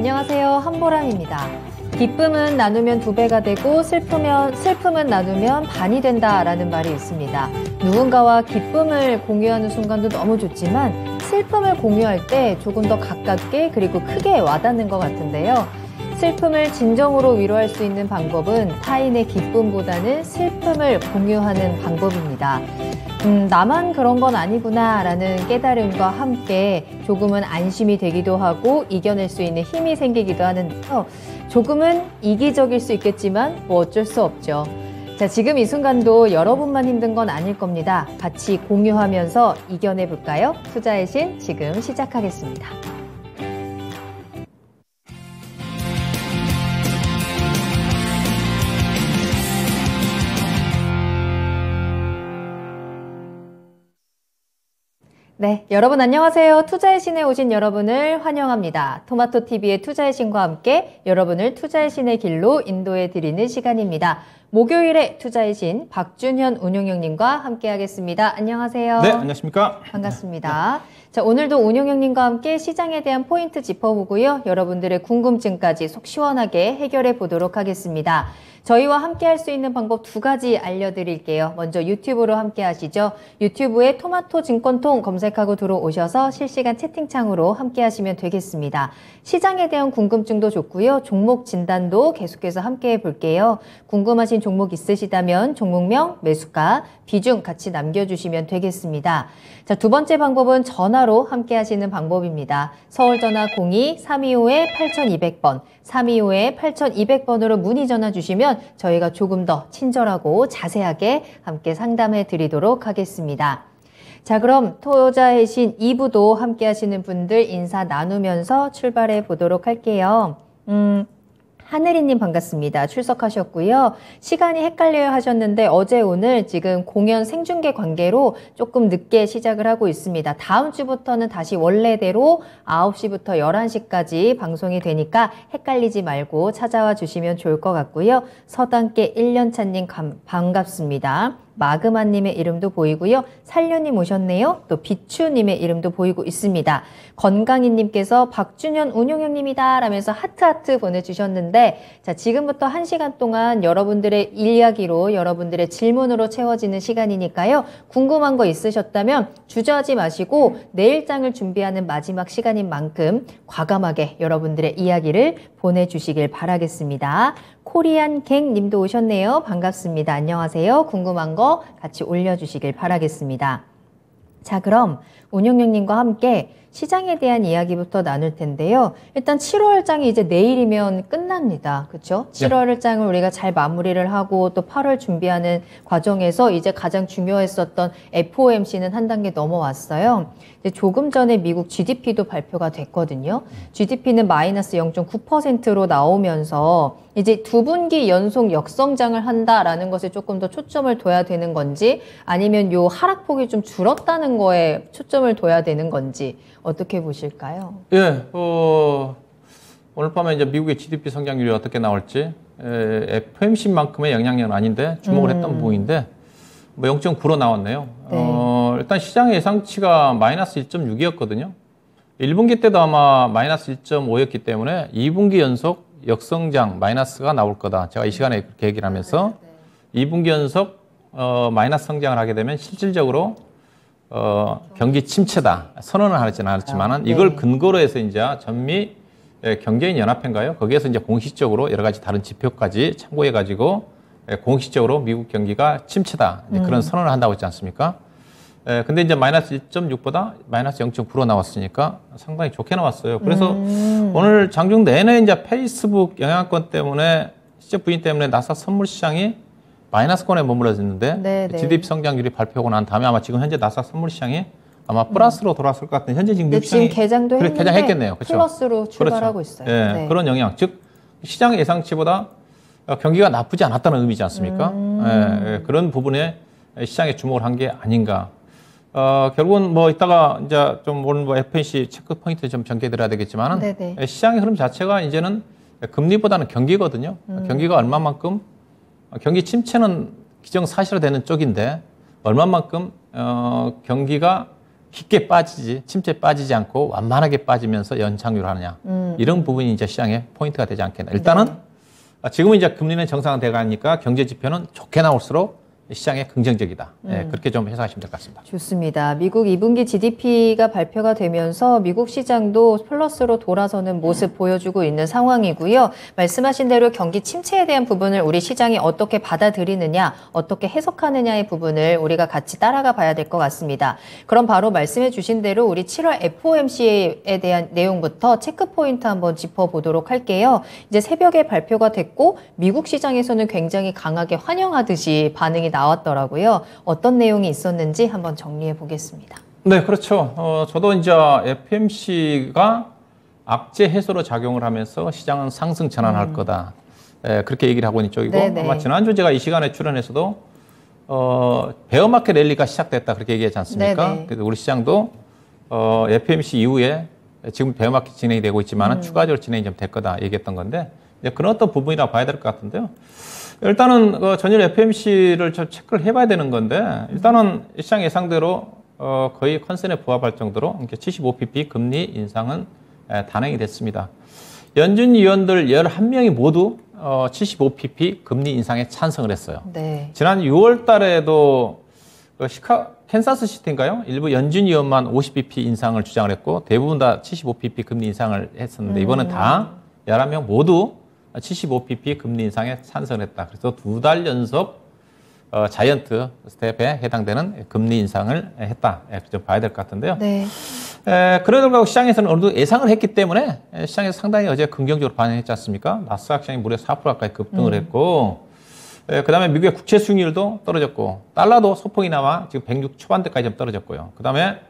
안녕하세요. 한보람입니다. 기쁨은 나누면 2배가 되고 슬픔은 나누면 반이 된다라는 말이 있습니다. 누군가와 기쁨을 공유하는 순간도 너무 좋지만 슬픔을 공유할 때 조금 더 가깝게 그리고 크게 와닿는 것 같은데요. 슬픔을 진정으로 위로할 수 있는 방법은 타인의 기쁨보다는 슬픔을 공유하는 방법입니다. 나만 그런 건 아니구나 라는 깨달음과 함께 조금은 안심이 되기도 하고 이겨낼 수 있는 힘이 생기기도 하는데요. 조금은 이기적일 수 있겠지만 뭐 어쩔 수 없죠. 자, 지금 이 순간도 여러분만 힘든 건 아닐 겁니다. 같이 공유하면서 이겨내 볼까요? 투자의 신 지금 시작하겠습니다. 네, 여러분 안녕하세요. 투자의 신에 오신 여러분을 환영합니다. 토마토TV의 투자의 신과 함께 여러분을 투자의 신의 길로 인도해 드리는 시간입니다. 목요일에 투자의 신 박준현 운용형님과 함께 하겠습니다. 안녕하세요. 네, 안녕하십니까. 반갑습니다. 자, 오늘도 운용형님과 함께 시장에 대한 포인트 짚어보고요. 여러분들의 궁금증까지 속 시원하게 해결해 보도록 하겠습니다. 저희와 함께 할 수 있는 방법 2가지 알려드릴게요. 먼저 유튜브로 함께 하시죠. 유튜브에 토마토 증권통 검색하고 들어오셔서 실시간 채팅창으로 함께 하시면 되겠습니다. 시장에 대한 궁금증도 좋고요. 종목 진단도 계속해서 함께 해볼게요. 궁금하신 종목 있으시다면 종목명, 매수가, 비중 같이 남겨주시면 되겠습니다. 자, 2번째 방법은 전화로 함께 하시는 방법입니다. 서울전화 02-325-8200번, 325-8200번으로 문의 전화 주시면 저희가 조금 더 친절하고 자세하게 함께 상담해 드리도록 하겠습니다. 자, 그럼 투자의 신 2부도 함께 하시는 분들 인사 나누면서 출발해 보도록 할게요. 하늘이님 반갑습니다. 출석하셨고요. 시간이 헷갈려요 하셨는데 어제 오늘 지금 공연 생중계 관계로 조금 늦게 시작을 하고 있습니다. 다음 주부터는 다시 원래대로 9시부터 11시까지 방송이 되니까 헷갈리지 말고 찾아와 주시면 좋을 것 같고요. 서당계 1년차님 반갑습니다. 마그마님의 이름도 보이고요. 살려님 오셨네요. 또 비추님의 이름도 보이고 있습니다. 건강이님께서 박준현 운용형님이다 라면서 하트 보내주셨는데 자, 지금부터 1시간 동안 여러분들의 이야기로 여러분들의 질문으로 채워지는 시간이니까요. 궁금한 거 있으셨다면 주저하지 마시고 내일장을 준비하는 마지막 시간인 만큼 과감하게 여러분들의 이야기를 보내주시길 바라겠습니다. 코리안갱 님도 오셨네요. 반갑습니다. 안녕하세요. 궁금한 거 같이 올려주시길 바라겠습니다. 자, 그럼 운용형님과 함께 시장에 대한 이야기부터 나눌 텐데요. 일단 7월장이 이제 내일이면 끝납니다. 그렇죠? 7월장을 우리가 잘 마무리를 하고 또 8월 준비하는 과정에서 이제 가장 중요했었던 FOMC는 한 단계 넘어왔어요. 이제 조금 전에 미국 GDP도 발표가 됐거든요. GDP는 마이너스 0.9%로 나오면서 이제 2분기 연속 역성장을 한다라는 것에 조금 더 초점을 둬야 되는 건지 아니면 요 하락폭이 좀 줄었다는 거에 초점을 둬야 되는 건지 어떻게 보실까요? 예, 오늘 밤에 이제 미국의 GDP 성장률이 어떻게 나올지 FOMC만큼의 영향력은 아닌데 주목을 했던 부분인데 뭐 0.9로 나왔네요. 네. 일단 시장의 예상치가 마이너스 1.6이었거든요. 1분기 때도 아마 마이너스 1.5였기 때문에 2분기 연속 역성장 마이너스가 나올 거다. 제가 이 시간에 그렇게 얘기를 하면서 2분기 연속 마이너스 성장을 하게 되면 실질적으로 경기 침체다. 선언을 하지는 않았지만은 이걸 근거로 해서 이제 전미 경제인 연합회인가요? 거기에서 이제 공식적으로 여러 가지 다른 지표까지 참고해 가지고 공식적으로 미국 경기가 침체다. 이제 그런 선언을 한다고 했지 않습니까? 근데 이제 마이너스 1.6보다 마이너스 0.9로 나왔으니까 상당히 좋게 나왔어요. 그래서 오늘 장중 내내 이제 페이스북 영향권 때문에 시적 부인 때문에 나스닥 선물 시장이 마이너스권에 머물러졌는데 GDP 성장률이 발표하고 난 다음에 아마 지금 현재 나스닥 선물 시장이 아마 플러스로 돌아왔을 것 같은데 현재 지금 지금 개장도 했는데 개장했겠네요. 그렇죠? 플러스로 출발하고 그렇죠. 있어요. 예, 네. 그런 영향, 즉 시장 예상치보다 경기가 나쁘지 않았다는 의미지 않습니까? 예, 그런 부분에 시장에 주목을 한 게 아닌가. 결국은 뭐 이따가 이제 좀 오늘 뭐 FOMC 체크 포인트 좀 전개드려야 되겠지만은 시장의 흐름 자체가 이제는 금리보다는 경기거든요. 경기가 얼마만큼 경기 침체는 기정사실화되는 쪽인데 얼마만큼 경기가 깊게 빠지지 침체에 빠지지 않고 완만하게 빠지면서 연착륙을 하느냐. 이런 부분이 이제 시장의 포인트가 되지 않겠나. 일단은 지금은 이제 금리는 정상화돼 가니까 경제 지표는 좋게 나올수록 시장에 긍정적이다. 예, 그렇게 좀 해석하시면 될 것 같습니다. 좋습니다. 미국 2분기 GDP가 발표가 되면서 미국 시장도 플러스로 돌아서는 모습 보여주고 있는 상황이고요. 말씀하신 대로 경기 침체에 대한 부분을 우리 시장이 어떻게 받아들이느냐, 어떻게 해석하느냐의 부분을 우리가 같이 따라가 봐야 될 것 같습니다. 그럼 바로 말씀해 주신 대로 우리 7월 FOMC에 대한 내용부터 체크포인트 한번 짚어보도록 할게요. 이제 새벽에 발표가 됐고 미국 시장에서는 굉장히 강하게 환영하듯이 반응이 나왔더라고요. 어떤 내용이 있었는지 한번 정리해 보겠습니다. 네, 그렇죠. 저도 이제 FOMC가 악재 해소로 작용을 하면서 시장은 상승 전환할 거다. 그렇게 얘기를 하고 있는 쪽이고 네네. 아마 지난주 제가 이 시간에 출연해서도 베어마켓 랠리가 시작됐다 그렇게 얘기하지 않습니까? 네네. 그래서 우리 시장도 FOMC 이후에 지금 베어마켓 진행이 되고 있지만 추가적으로 진행이 좀 될 거다 얘기했던 건데 이제 그런 어떤 부분이라고 봐야 될 것 같은데요. 일단은 전일 FOMC를 좀 체크를 해봐야 되는 건데 일단은 시장 예상대로 거의 컨센에 부합할 정도로 75pp 금리 인상은 단행이 됐습니다. 연준 위원들 11명이 모두 75pp 금리 인상에 찬성을 했어요. 네. 지난 6월 달에도 캔사스 시티인가요? 일부 연준 위원만 50pp 인상을 주장을 했고 대부분 다 75pp 금리 인상을 했었는데 이번엔 다 11명 모두 75pp 금리 인상에 찬성했다. 그래서 2달 연속 자이언트 스텝에 해당되는 금리 인상을 했다. 좀 봐야 될 것 같은데요. 네. 그러다 보니까 시장에서는 어느 정도 예상을 했기 때문에 시장에서 상당히 어제 긍정적으로 반응했지 않습니까? 나스닥 시장이 무려 4% 가까이 급등을 했고 그다음에 미국의 국채 수익률도 떨어졌고 달러도 소폭이 나와 지금 106 초반대까지 좀 떨어졌고요. 그다음에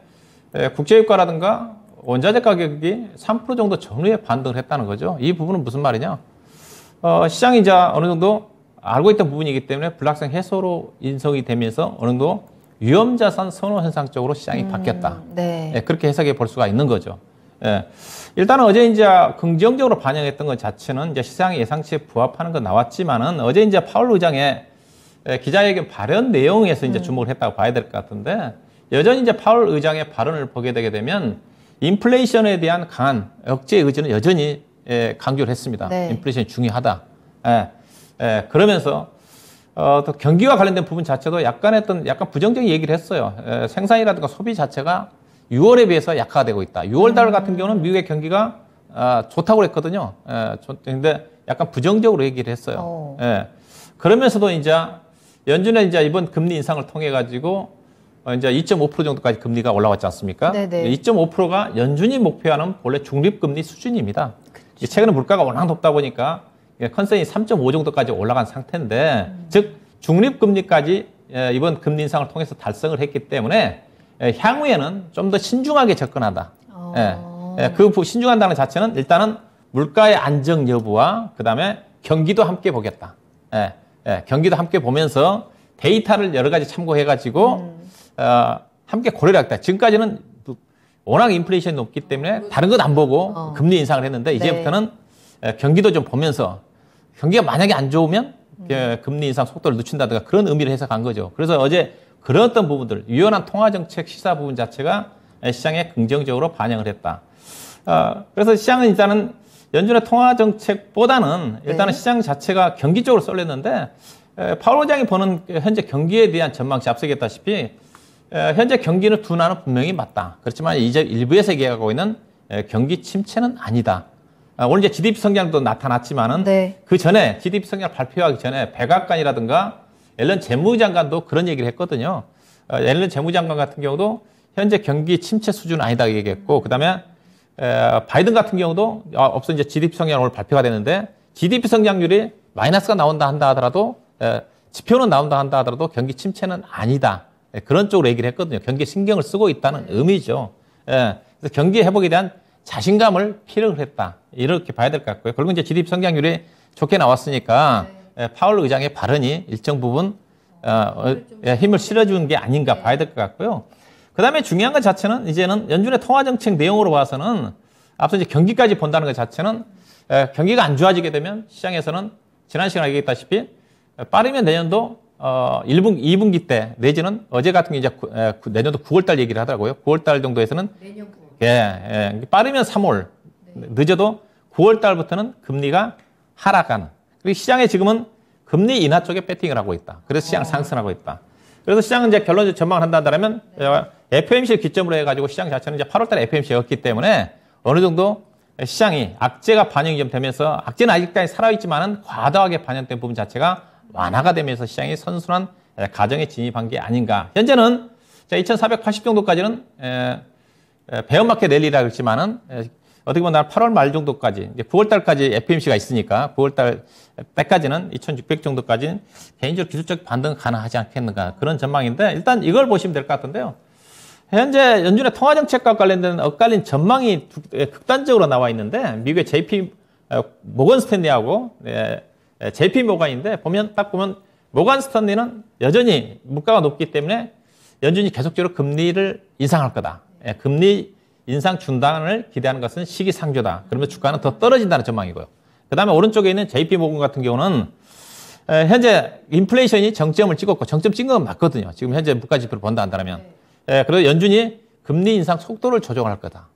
국제유가라든가 원자재 가격이 3% 정도 전후에 반등을 했다는 거죠. 이 부분은 무슨 말이냐? 시장이 이제 어느 정도 알고 있던 부분이기 때문에 불확실성 해소로 인정이 되면서 어느 정도 위험자산 선호 현상 쪽으로 시장이 바뀌었다. 네. 그렇게 해석해 볼 수가 있는 거죠. 일단은 어제 이제 긍정적으로 반영했던 것 자체는 이제 시장의 예상치에 부합하는 건 나왔지만은 어제 이제 파월 의장의 기자회견 발언 내용에서 이제 주목을 했다고 봐야 될 것 같은데 여전히 이제 파월 의장의 발언을 보게 되게 되면 인플레이션에 대한 강한 억제 의지는 여전히 강조를 했습니다. 네. 인플레이션이 중요하다. 그러면서 또 경기와 관련된 부분 자체도 약간 부정적인 얘기를 했어요. 생산이라든가 소비 자체가 6월에 비해서 약화가 되고 있다. 6월 달 같은 경우는 미국의 경기가 좋다고 그랬거든요. 근데 약간 부정적으로 얘기를 했어요. 그러면서도 이제 연준의 이제 이번 금리 인상을 통해 가지고 이제 2.5% 정도까지 금리가 올라왔지 않습니까? 네네. 2.5%가 연준이 목표하는 본래 중립금리 수준입니다. 최근에 물가가 워낙 높다 보니까 컨센이 3.5 정도까지 올라간 상태인데 즉 중립금리까지 이번 금리 인상을 통해서 달성을 했기 때문에 향후에는 좀 더 신중하게 접근하다. 그 신중한다는 자체는 일단은 물가의 안정 여부와 그다음에 경기도 함께 보겠다. 경기도 함께 보면서 데이터를 여러 가지 참고해가지고 함께 고려를 하겠다. 지금까지는 워낙 인플레이션이 높기 때문에 다른 건 안 보고 금리 인상을 했는데 이제부터는 경기도 좀 보면서 경기가 만약에 안 좋으면 금리 인상 속도를 늦춘다든가 그런 의미를 해석한 거죠. 그래서 어제 그런 어떤 부분들, 유연한 통화정책 시사 부분 자체가 시장에 긍정적으로 반영을 했다. 그래서 시장은 일단은 연준의 통화정책보다는 일단은 시장 자체가 경기 쪽으로 쏠렸는데 파월 의장이 보는 현재 경기에 대한 전망치 앞서 얘기했다시피 현재 경기는 둔화는 분명히 맞다. 그렇지만 이제 일부에서 얘기하고 있는 경기 침체는 아니다. 오늘 이제 GDP 성장도 나타났지만은 그 전에 GDP 성장 발표하기 전에 백악관이라든가 앨런 재무장관도 그런 얘기를 했거든요. 앨런 재무장관 같은 경우도 현재 경기 침체 수준은 아니다 얘기했고 그다음에 바이든 같은 경우도 앞서 이제 GDP 성장 오늘 발표가 되는데 GDP 성장률이 마이너스가 나온다 한다 하더라도 지표는 나온다 한다 하더라도 경기 침체는 아니다. 그런 쪽으로 얘기를 했거든요. 경기에 신경을 쓰고 있다는 의미죠. 그래서 경기 회복에 대한 자신감을 필요로 했다. 이렇게 봐야 될 것 같고요. 결국 이제 GDP 성장률이 좋게 나왔으니까 파월 의장의 발언이 일정 부분 힘을 실어주는 게 아닌가 봐야 될 것 같고요. 그 다음에 중요한 것 자체는 이제는 연준의 통화정책 내용으로 봐서는 앞서 이제 경기까지 본다는 것 자체는 경기가 안 좋아지게 되면 시장에서는 지난 시간에 얘기했다시피 빠르면 내년도 1분기, 2분기 때 내지는 어제 같은 게 이제 내년도 9월달 얘기를 하더라고요. 9월달 정도에서는 빠르면 3월, 늦어도 9월 달부터는 금리가 하락하는. 그리고 시장에 지금은 금리 인하 쪽에 배팅을 하고 있다. 그래서 시장 상승하고 있다. 그래서 시장은 이제 결론적으로 전망을 한다면 FOMC를 기점으로 해가지고 시장 자체는 이제 8월 달에 FOMC였기 때문에 어느 정도 시장이 악재가 반영이 좀 되면서 악재는 아직까지 살아있지만은 과도하게 반영된 부분 자체가 완화가 되면서 시장이 선순환 과정에 진입한 게 아닌가. 현재는 2,480 정도까지는 베어마켓 랠리라 그랬지만은 어떻게 보면 8월 말 정도까지 이제 9월 달까지 FOMC가 있으니까 9월 달 때까지는 2,600 정도까지는 개인적으로 기술적 반등 가능하지 않겠는가 그런 전망인데 일단 이걸 보시면 될 것 같은데요. 현재 연준의 통화정책과 관련된 엇갈린 전망이 극단적으로 나와 있는데 미국의 JP 모건 스탠리하고 JP 모건인데 딱 보면 모건 스탠리는 여전히 물가가 높기 때문에 연준이 계속적으로 금리를 인상할 거다. 금리 인상 중단을 기대하는 것은 시기상조다. 그러면 주가는 더 떨어진다는 전망이고요. 그 다음에 오른쪽에 있는 JP 모건 같은 경우는 현재 인플레이션이 정점을 찍었고 정점 찍은 건 맞거든요. 지금 현재 물가 지표를 본다 한다면. 그래서 연준이 금리 인상 속도를 조정할 거다.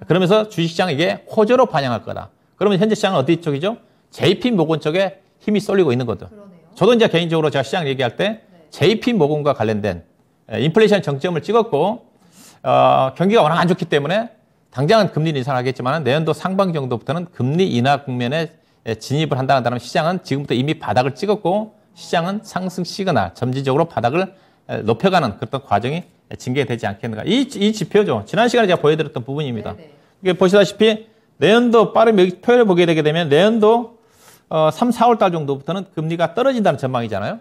그러면서 주식시장에 이게 호재로 반영할 거다. 그러면 현재 시장은 어디 쪽이죠? JP 모건 쪽에 힘이 쏠리고 있는 거죠. 그러네요. 저도 이제 개인적으로 제가 시장 얘기할 때 JP 모건과 관련된 인플레이션 정점을 찍었고 경기가 워낙 안 좋기 때문에 당장은 금리 인상을 하겠지만 내년도 상반기 정도부터는 금리 인하 국면에 진입을 한다면 시장은 지금부터 이미 바닥을 찍었고 시장은 상승 시그널, 점진적으로 바닥을 높여가는 그런 과정이 징계되지 않겠는가. 이 지표죠. 지난 시간에 제가 보여드렸던 부분입니다. 이게 보시다시피 내년도 빠른 표를 보게 되게 되면 내년도 3, 4월 달 정도부터는 금리가 떨어진다는 전망이잖아요.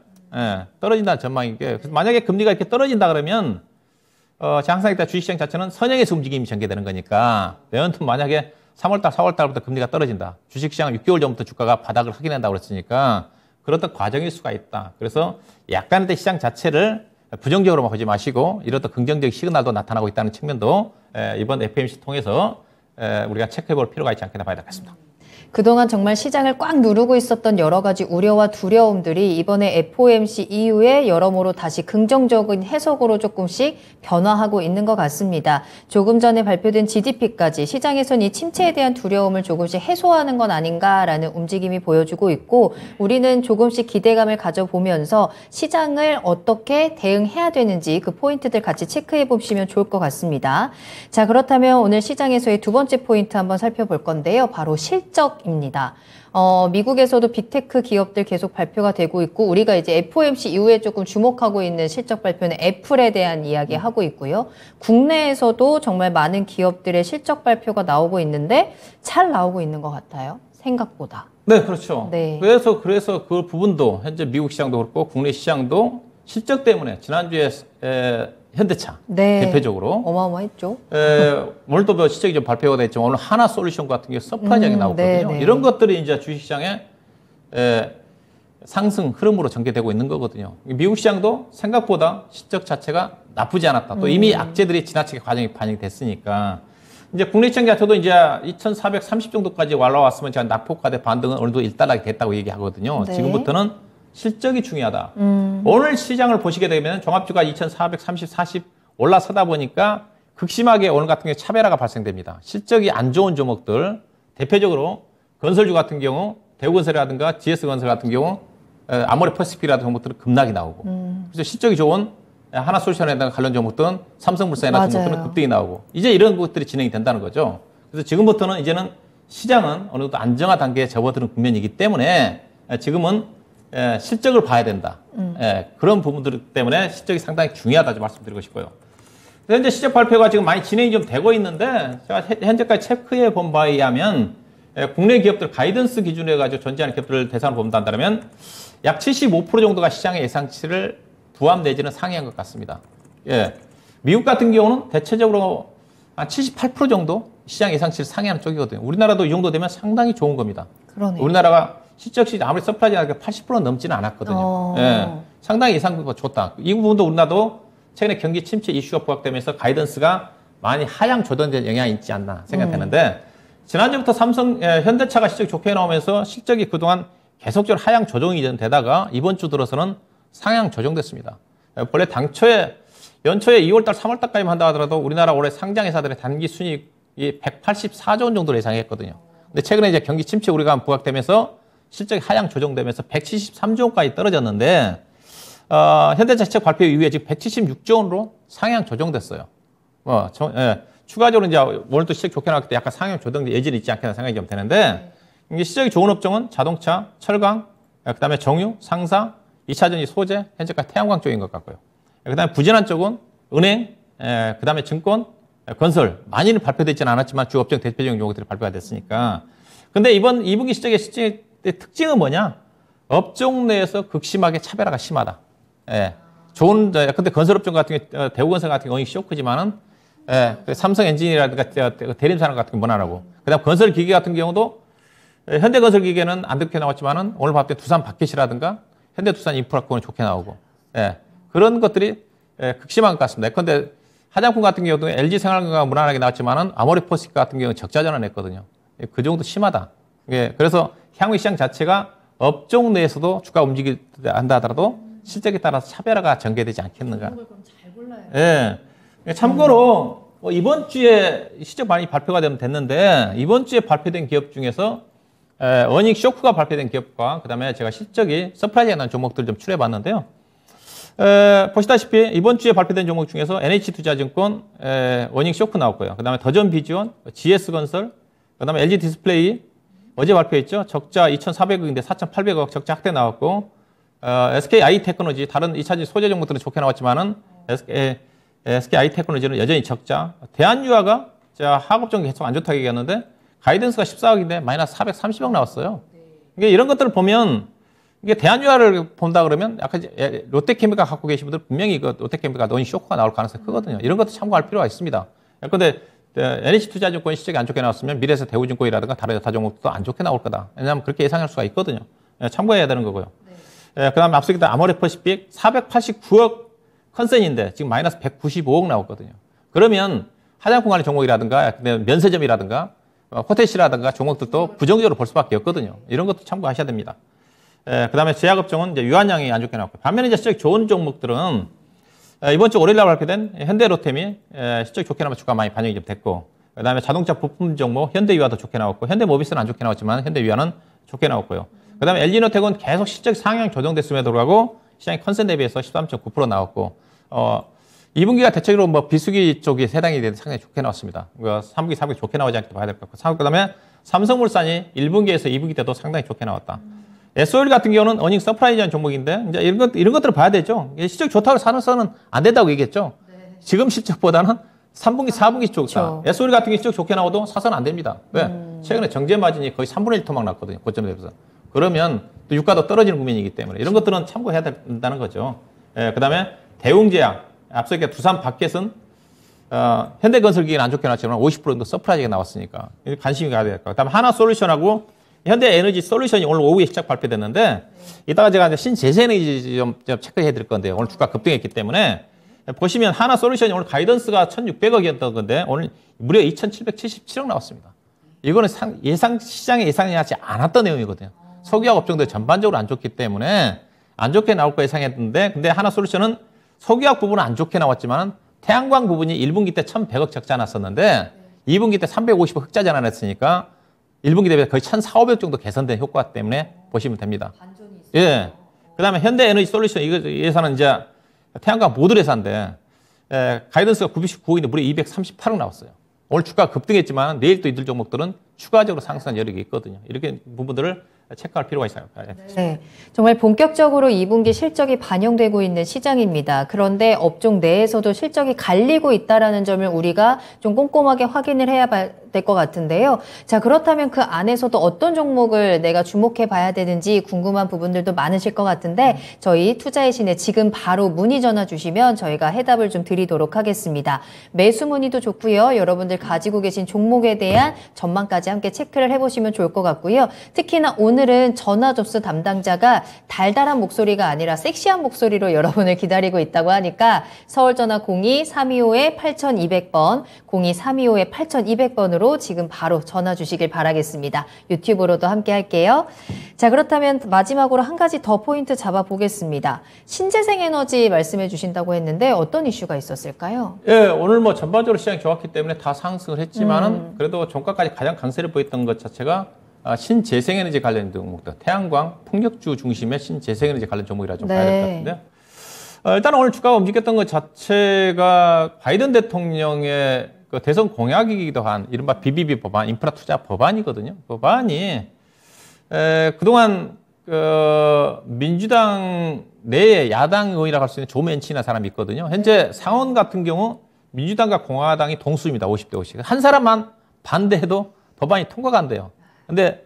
떨어진다는 전망인 게 만약에 금리가 이렇게 떨어진다 그러면 제가 항상 이따 주식시장 자체는 선행에서 움직임이 전개되는 거니까 내년도 만약에 3월 달, 4월 달부터 금리가 떨어진다. 주식시장은 6개월 전부터 주가가 바닥을 하게 된다고 그랬으니까 그렇던 과정일 수가 있다. 그래서 약간의 시장 자체를 부정적으로만 보지 마시고 이런 또 긍정적 시그널도 나타나고 있다는 측면도 이번 FOMC 통해서 우리가 체크해 볼 필요가 있지 않겠나 봐야 되겠습니다. 그동안 정말 시장을 꽉 누르고 있었던 여러 가지 우려와 두려움들이 이번에 FOMC 이후에 여러모로 다시 긍정적인 해석으로 조금씩 변화하고 있는 것 같습니다. 조금 전에 발표된 GDP까지 시장에선 이 침체에 대한 두려움을 조금씩 해소하는 건 아닌가라는 움직임이 보여주고 있고 우리는 조금씩 기대감을 가져보면서 시장을 어떻게 대응해야 되는지 그 포인트들 같이 체크해 보시면 좋을 것 같습니다. 자, 그렇다면 오늘 시장에서의 두 번째 포인트 한번 살펴볼 건데요. 바로 실적 입니다. 미국에서도 빅테크 기업들 계속 발표가 되고 있고 우리가 이제 FOMC 이후에 조금 주목하고 있는 실적 발표는 애플에 대한 이야기 하고 있고요. 국내에서도 정말 많은 기업들의 실적 발표가 나오고 있는데 잘 나오고 있는 것 같아요. 생각보다. 네, 그렇죠. 네. 그래서 그 부분도 현재 미국 시장도 그렇고 국내 시장도 실적 때문에 지난주에 현대차 네. 대표적으로 어마어마했죠. 오늘도 뭐 실적이 좀 발표가 됐지만 오늘 하나 솔루션 같은 게 서프라이즈하게 나왔거든요. 네네. 이런 것들이 이제 주식시장의 상승 흐름으로 전개되고 있는 거거든요. 미국 시장도 생각보다 실적 자체가 나쁘지 않았다. 또 이미 악재들이 지나치게 과정이 반영이 됐으니까 이제 국내 시장 자체도 이제 2,430 정도까지 올라왔으면 제가 낙폭과대 반등은 어느 정도 일단락이 됐다고 얘기하거든요. 네. 지금부터는 실적이 중요하다. 오늘 시장을 보시게 되면 종합주가 2,430, 40 올라서다 보니까 극심하게 오늘 같은 경우에 차별화가 발생됩니다. 실적이 안 좋은 종목들, 대표적으로 건설주 같은 경우 대우건설이라든가 GS건설 같은 경우 아모레퍼시픽이라든가 종목들은 급락이 나오고 그래서 실적이 좋은 하나솔루션에 관련 종목들은 삼성물산이나 맞아요. 종목들은 급등이 나오고 이제 이런 것들이 진행이 된다는 거죠. 그래서 지금부터는 이제는 시장은 어느 정도 안정화 단계에 접어드는 국면이기 때문에 지금은 실적을 봐야 된다. 그런 부분들 때문에 실적이 상당히 중요하다 좀 말씀드리고 싶고요. 현재 실적 발표가 지금 많이 진행이 좀 되고 있는데 제가 현재까지 체크해 본 바에 의하면 국내 기업들 가이던스 기준으로 해가지고 존재하는 기업들을 대상으로 본다면 약 75% 정도가 시장의 예상치를 부합 내지는 상회한 것 같습니다. 미국 같은 경우는 대체적으로 한 78% 정도 시장 예상치를 상회하는 쪽이거든요. 우리나라도 이 정도 되면 상당히 좋은 겁니다. 그러네요. 우리나라가 실적시 아무리 서프라이즈가 80% 넘지는 않았거든요. 상당히 예상보다 좋다. 이 부분도 우리나라도 최근에 경기 침체 이슈가 부각되면서 가이던스가 많이 하향 조정된 영향이 있지 않나 생각되는데 지난주부터 현대차가 실적이 좋게 나오면서 실적이 그동안 계속적으로 하향 조정이 되다가 이번 주 들어서는 상향 조정됐습니다. 원래 연초에 2월달, 3월달까지만 한다 하더라도 우리나라 올해 상장회사들의 단기 순이익이 184조 원 정도를 예상했거든요. 근데 최근에 이제 경기 침체 우려가 부각되면서 실적이 하향 조정되면서 173조 원까지 떨어졌는데 현대자동차 발표 이후에 지금 176조 원으로 상향 조정됐어요. 추가적으로 이제 오늘 또 실적 좋게 나왔기 때문에 약간 상향 조정 예질이 있지 않겠나 생각이 좀 되는데 이게 실적이 좋은 업종은 자동차, 철강, 그다음에 정유, 상사, 2차전지, 소재, 현재까지 태양광 쪽인 것 같고요. 그다음에 부진한 쪽은 은행, 그다음에 증권, 건설 많이는 발표되어 있지는 않았지만 주 업종 대표적인 종목들이 발표가 됐으니까. 근데 이번 2분기 실적의 특징은 뭐냐? 업종 내에서 극심하게 차별화가 심하다. 근데 건설업종 같은 게 대우건설 같은 경우는 쇼크지만은 삼성 엔진이라든가 대림산업 같은 게 무난하고 그다음 건설기계 같은 경우도 현대건설기계는 안 좋게 나왔지만은 오늘 봤을 때 두산 바켓이라든가 현대두산 인프라코는 좋게 나오고 그런 것들이 극심한 것 같습니다. 그런데 화장품 같은 경우도 LG생활건강가 무난하게 나왔지만은 아모레퍼시픽 같은 경우는 적자 전환했거든요. 그 정도 심하다. 그래서 향후 시장 자체가 업종 내에서도 주가 움직인다 하더라도 실적에 따라서 차별화가 전개되지 않겠는가. 그럼 잘 골라요. 참고로 이번 주에 실적 많이 발표가 됐는데 이번 주에 발표된 기업 중에서 어닝 쇼크가 발표된 기업과 그다음에 제가 실적이 서프라이즈가 난 종목들을 좀 추려봤는데요. 보시다시피 이번 주에 발표된 종목 중에서 NH투자증권 어닝 쇼크 나왔고요. 그다음에 더전비지원, GS건설, 그다음에 LG디스플레이 어제 발표했죠. 적자 2,400억인데 4,800억 적자 확대 나왔고 SKI테크놀로지 다른 2차전지 소재 종목들은 좋게 나왔지만은 SKI테크놀로지는 여전히 적자. 대한유화가 하급종 계속 안 좋다고 얘기했는데 가이던스가 14억인데 마이너스 430억 나왔어요. 이게 이런 것들을 보면 이게 대한유화를 본다 그러면 약간 롯데케미칼 갖고 계신 분들 분명히 이거 롯데케미칼 너무 쇼크가 나올 가능성이 크거든요. 이런 것도 참고할 필요가 있습니다. 그런데 NH투자증권이 실적이 안 좋게 나왔으면 미래에서 대우증권이라든가 다른 여타 종목도 안 좋게 나올 거다. 왜냐하면 그렇게 예상할 수가 있거든요. 참고해야 되는 거고요. 그다음에 앞서 얘기했던 아모레퍼시픽 489억 컨센인데 지금 마이너스 195억 나왔거든요. 그러면 화장품 관련 종목이라든가 면세점이라든가 호텔시라든가 종목들도 부정적으로 볼 수밖에 없거든요. 이런 것도 참고하셔야 됩니다. 그다음에 제약업종은 이제 유한양이 안 좋게 나왔고 반면에 이제 실적 좋은 종목들은 이번 주 월요일 날 발표된 현대로템이 실적 좋게 나면 주가 많이 반영이 좀 됐고 그다음에 자동차 부품 종목 현대유화도 좋게 나왔고 현대모비스는 안 좋게 나왔지만 현대유화는 좋게 나왔고요. 그다음에 LG노텍은 계속 실적 상향 조정됐음에도 불구하고 시장의 컨센 대비해서 13.9% 나왔고 2분기가 대체적으로 뭐 비수기 쪽이 세 당이 상당히 좋게 나왔습니다. 3분기, 4분기 좋게 나오지 않게 봐야 될 것 같고 그다음에 삼성물산이 1분기에서 2분기 때도 상당히 좋게 나왔다. SOL 같은 경우는 어닝 서프라이즈한 종목인데 이제 이런 것들을 봐야 되죠. 실적 좋다고 사는 안 된다고 얘기했죠. 지금 실적보다는 3분기, 4분기 쪽 다. SOL 같은 게 실적 좋게 나와도 사서는 안 됩니다. 왜? 최근에 정제 마진이 거의 3분의 1 토막 났거든요. 고점 대비해서. 그러면 또 유가도 떨어지는 국면이기 때문에 이런 것들은 참고해야 된다는 거죠. 그다음에 대웅제약 앞서 얘기한 두산 바켓은 현대건설기계는 안 좋게 나왔지만 50% 정도 서프라이즈가 나왔으니까 관심이 가야 될 것 같아요. 그다음에 하나솔루션하고 현대에너지 솔루션이 오늘 오후에 시작 발표됐는데 이따가 제가 신재생에너지 좀 체크해 드릴 건데요. 오늘 주가 급등했기 때문에 보시면 하나솔루션이 오늘 가이던스가 1,600억이었던 건데 오늘 무려 2,777억 나왔습니다. 이거는 시장에 예상하지 않았던 내용이거든요. 석유화학 업종들 전반적으로 안 좋기 때문에 안 좋게 나올 거 예상했는데 근데 하나솔루션은 석유화학 부분은 안 좋게 나왔지만 태양광 부분이 1분기 때 1,100억 적자 났었는데 2분기 때 350억 흑자 전환했으니까 1분기 대비 거의 1,400억 정도 개선된 효과 때문에 보시면 됩니다. 반전이 있어요. 예. 그다음에 현대에너지 솔루션 이 회사는 이제 태양광 모듈 회사인데 가이던스가 99억인데 무려 238억 나왔어요. 오늘 주가 급등했지만 내일 또 이들 종목들은 추가적으로 상승한 여력이 있거든요. 이렇게 부분들을 체크할 필요가 있어요. 네, 정말 본격적으로 2분기 실적이 반영되고 있는 시장입니다. 그런데 업종 내에서도 실적이 갈리고 있다는 점을 우리가 좀 꼼꼼하게 확인을 해야 될 것 같은데요. 자, 그렇다면 그 안에서도 어떤 종목을 내가 주목해 봐야 되는지 궁금한 부분들도 많으실 것 같은데 저희 투자의 신에 지금 바로 문의 전화 주시면 저희가 해답을 좀 드리도록 하겠습니다. 매수 문의도 좋고요. 여러분들 가지고 계신 종목에 대한 전망까지 함께 체크를 해보시면 좋을 것 같고요. 특히나 오늘은 전화 접수 담당자가 달달한 목소리가 아니라 섹시한 목소리로 여러분을 기다리고 있다고 하니까 서울전화 02-325-8200번, 02-325-8200번으로 번호로 지금 바로 전화 주시길 바라겠습니다. 유튜브로도 함께 할게요. 자, 그렇다면 마지막으로 한 가지 더 포인트 잡아보겠습니다. 신재생에너지 말씀해 주신다고 했는데 어떤 이슈가 있었을까요? 예, 오늘 뭐 전반적으로 시장이 좋았기 때문에 다 상승을 했지만은 그래도 종가까지 가장 강세를 보였던 것 자체가 신재생에너지 관련 종목들, 태양광, 풍력주 중심의 신재생에너지 관련 종목이라 좀 봐야 될 것 같은데요. 일단 오늘 주가가 움직였던 것 자체가 바이든 대통령의 그 대선 공약이기도 한 이른바 BBB 법안, 인프라 투자 법안이거든요. 법안이 그동안 민주당 내에 야당 의원이라고 할 수 있는 조 맨치나 사람이 있거든요. 현재 상원 같은 경우 민주당과 공화당이 동수입니다. 50대 50. 한 사람만 반대해도 법안이 통과가 안 돼요. 근데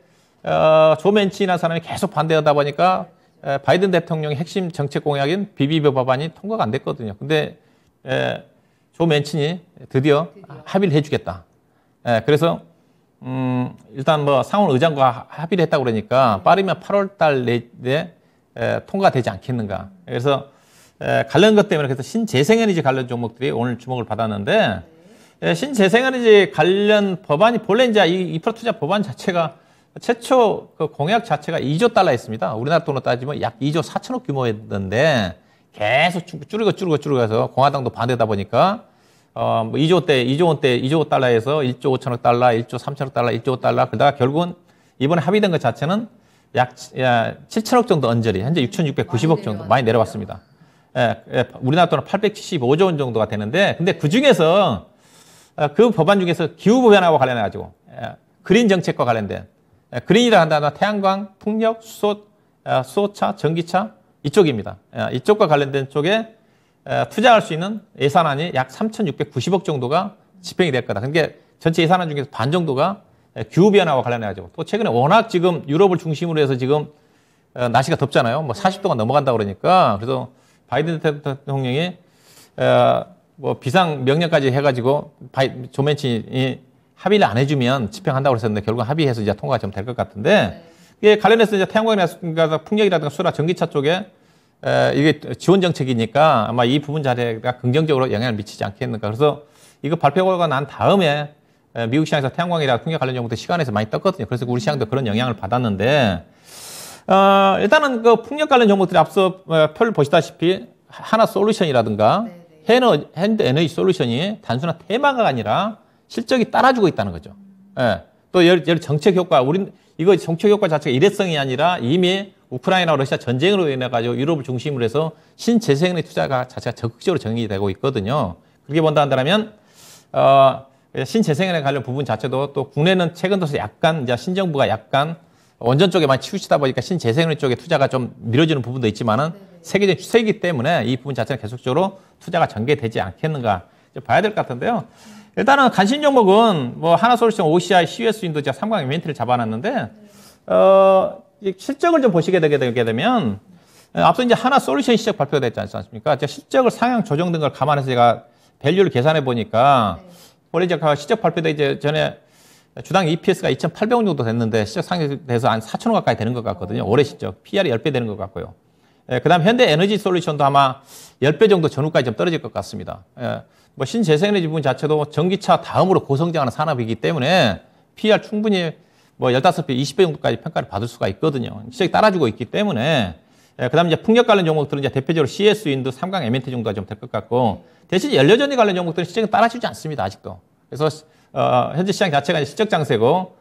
조 맨치나 사람이 계속 반대하다 보니까 바이든 대통령의 핵심 정책 공약인 BBB 법안이 통과가 안 됐거든요. 근데 조 맨친이 드디어 합의를 해주겠다. 그래서 일단 뭐 상원 의장과 합의를 했다고 그러니까 빠르면 8월 달 내에 통과되지 않겠는가. 그래서 관련 것 때문에 그래서 신재생에너지 관련 종목들이 오늘 주목을 받았는데 신재생에너지 관련 법안이 본래 이제 이 인프라 투자 법안 자체가 최초 그 공약 자체가 2조 달러였습니다. 우리나라 돈으로 따지면 약 2조 4천억 규모였는데 계속 줄이고 해서 공화당도 반대다 보니까 뭐 2조 원대 2조 달러에서 1조 5천억 달러, 1조 3천억 달러, 1조 달러 그러다가 결국은 이번에 합의된 것 자체는 약 7천억 정도 언저리, 현재 6,690억 정도 많이 내려왔습니다. 우리나라 돈은 875조 원 정도가 되는데 근데 그 중에서 그 법안 중에서 기후변화와 관련해가지고 그린 정책과 관련된 그린이라 한다면 태양광, 풍력, 수소차, 전기차 이쪽입니다. 이쪽과 관련된 쪽에 투자할 수 있는 예산안이 약 3,690억 정도가 집행이 될 거다. 그러니까 전체 예산안 중에서 반 정도가 기후변화와 관련해가지고 또 최근에 워낙 지금 유럽을 중심으로 해서 지금 날씨가 덥잖아요. 뭐 40도가 넘어간다 그러니까 그래서 바이든 대통령이 뭐 비상 명령까지 해가지고 조 맨친이 합의를 안 해주면 집행한다고 그랬었는데 결국 합의해서 이제 통과가 좀 될 것 같은데 이게 관련해서 이제 태양광이라든가 풍력이라든가 수라 전기차 쪽에 이게 지원 정책이니까 아마 이 부분 자체가 긍정적으로 영향을 미치지 않겠는가. 그래서 이거 발표가 난 다음에 미국 시장에서 태양광이나 풍력 관련 종목들 시간에서 많이 떴거든요. 그래서 우리 시장도 그런 영향을 받았는데 일단은 그 풍력 관련 종목들이 앞서 표를 보시다시피 하나솔루션이라든가 현대 에너지 솔루션이 단순한 테마가 아니라 실적이 따라주고 있다는 거죠. 또 예를 정책 효과, 이거 정책 효과 자체가 일회성이 아니라 이미 우크라이나와 러시아 전쟁으로 인해 가지고 유럽을 중심으로 해서 신재생에너지 투자가 자체가 적극적으로 전개되고 있거든요. 그렇게 본다 한다면 신재생에너지 관련 부분 자체도 또 국내는 최근 들어서 약간 이제 신정부가 약간 원전 쪽에 많이 치우치다 보니까 신재생에너지 쪽에 투자가 좀 미뤄지는 부분도 있지만은 세계적인 추세이기 때문에 이 부분 자체는 계속적으로 투자가 전개되지 않겠는가 봐야 될 것 같은데요. 일단은 관심 종목은 뭐 하나솔루션, OCI, CUS윈도 제가 3강 이벤트를 잡아놨는데 실적을 좀 보시게 되게 되면 앞서 이제 하나솔루션 실적 발표가 됐지 않습니까? 제가 실적을 상향 조정된 걸 감안해서 제가 밸류를 계산해 보니까 원래 제가 실적 발표되기 전에 주당 EPS가 2,800원 정도 됐는데 실적 상향돼서 한 4,000원 가까이 되는 것 같거든요. 올해 실적 PR이 10배 되는 것 같고요. 그다음 현대 에너지 솔루션도 아마 10배 정도 전후까지 좀 떨어질 것 같습니다. 뭐 신재생에너지 부분 자체도 전기차 다음으로 고성장하는 산업이기 때문에 PR 충분히 뭐 15배, 20배 정도까지 평가를 받을 수가 있거든요. 시장이 따라주고 있기 때문에 그다음 이제 풍력 관련 종목들은 이제 대표적으로 CS윈드, 3강 M&T 정도가 좀 될 것 같고 대신 연료전지 관련 종목들은 시장이 따라주지 않습니다. 아직도. 그래서 현재 시장 자체가 이제 실적 장세고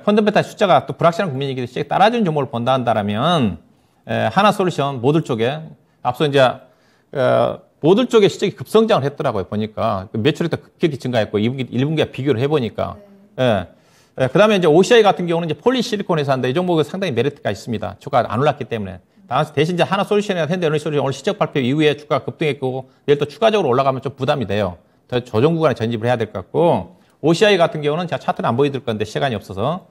펀더멘탈 숫자가 또 불확실한 국민이기 때문에 시장이 따라주는 종목을 본다 한다면 하나솔루션 모듈 쪽에 앞서 이제 모듈 쪽에 실적이 급성장을 했더라고요. 보니까 매출이 또 급격히 증가했고 1분기와 비교를 해보니까 그 다음에 이제 OCI 같은 경우는 이제 폴리실리콘 회사인데 이 종목은 상당히 메리트가 있습니다. 주가가 안 올랐기 때문에. 대신 이제 하나솔루션이나 현대에너지 솔루션 오늘 실적 발표 이후에 주가가 급등했고 내일 또 추가적으로 올라가면 좀 부담이 돼요. 더 조정 구간에 전집을 해야 될 것 같고 OCI 같은 경우는 제가 차트는 안 보여드릴 건데 시간이 없어서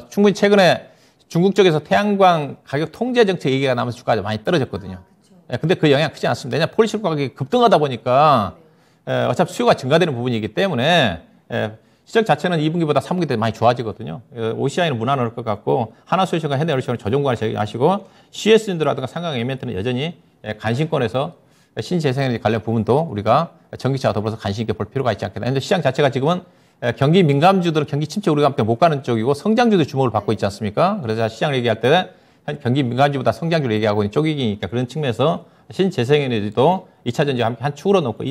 충분히 최근에 중국 쪽에서 태양광 가격 통제 정책 얘기가 나면서 주가가 많이 떨어졌거든요. 근데 그 영향 크지 않습니다. 왜냐하면 폴리실리콘 가격이 급등하다 보니까 어차피 수요가 증가되는 부분이기 때문에 시장 자체는 2분기보다 3분기 때 많이 좋아지거든요. OCI는 무난할 것 같고 하나솔루션과 현대에너지는 조정관을 제기하시고 CS윈드라든가 상강 에이멘트는 여전히 관심권에서 신재생에너지 관련 부분도 우리가 전기차와 더불어서 관심 있게 볼 필요가 있지 않겠나. 근데 시장 자체가 지금은 경기 민감주들은 경기 침체 우리가 함께 못 가는 쪽이고 성장주도 주목을 받고 있지 않습니까? 그래서 시장을 얘기할 때 경기 민감주보다 성장주를 얘기하고 있는 쪽이니까 그런 측면에서 신재생에너지도 2차 전지와 함께 한 축으로 놓고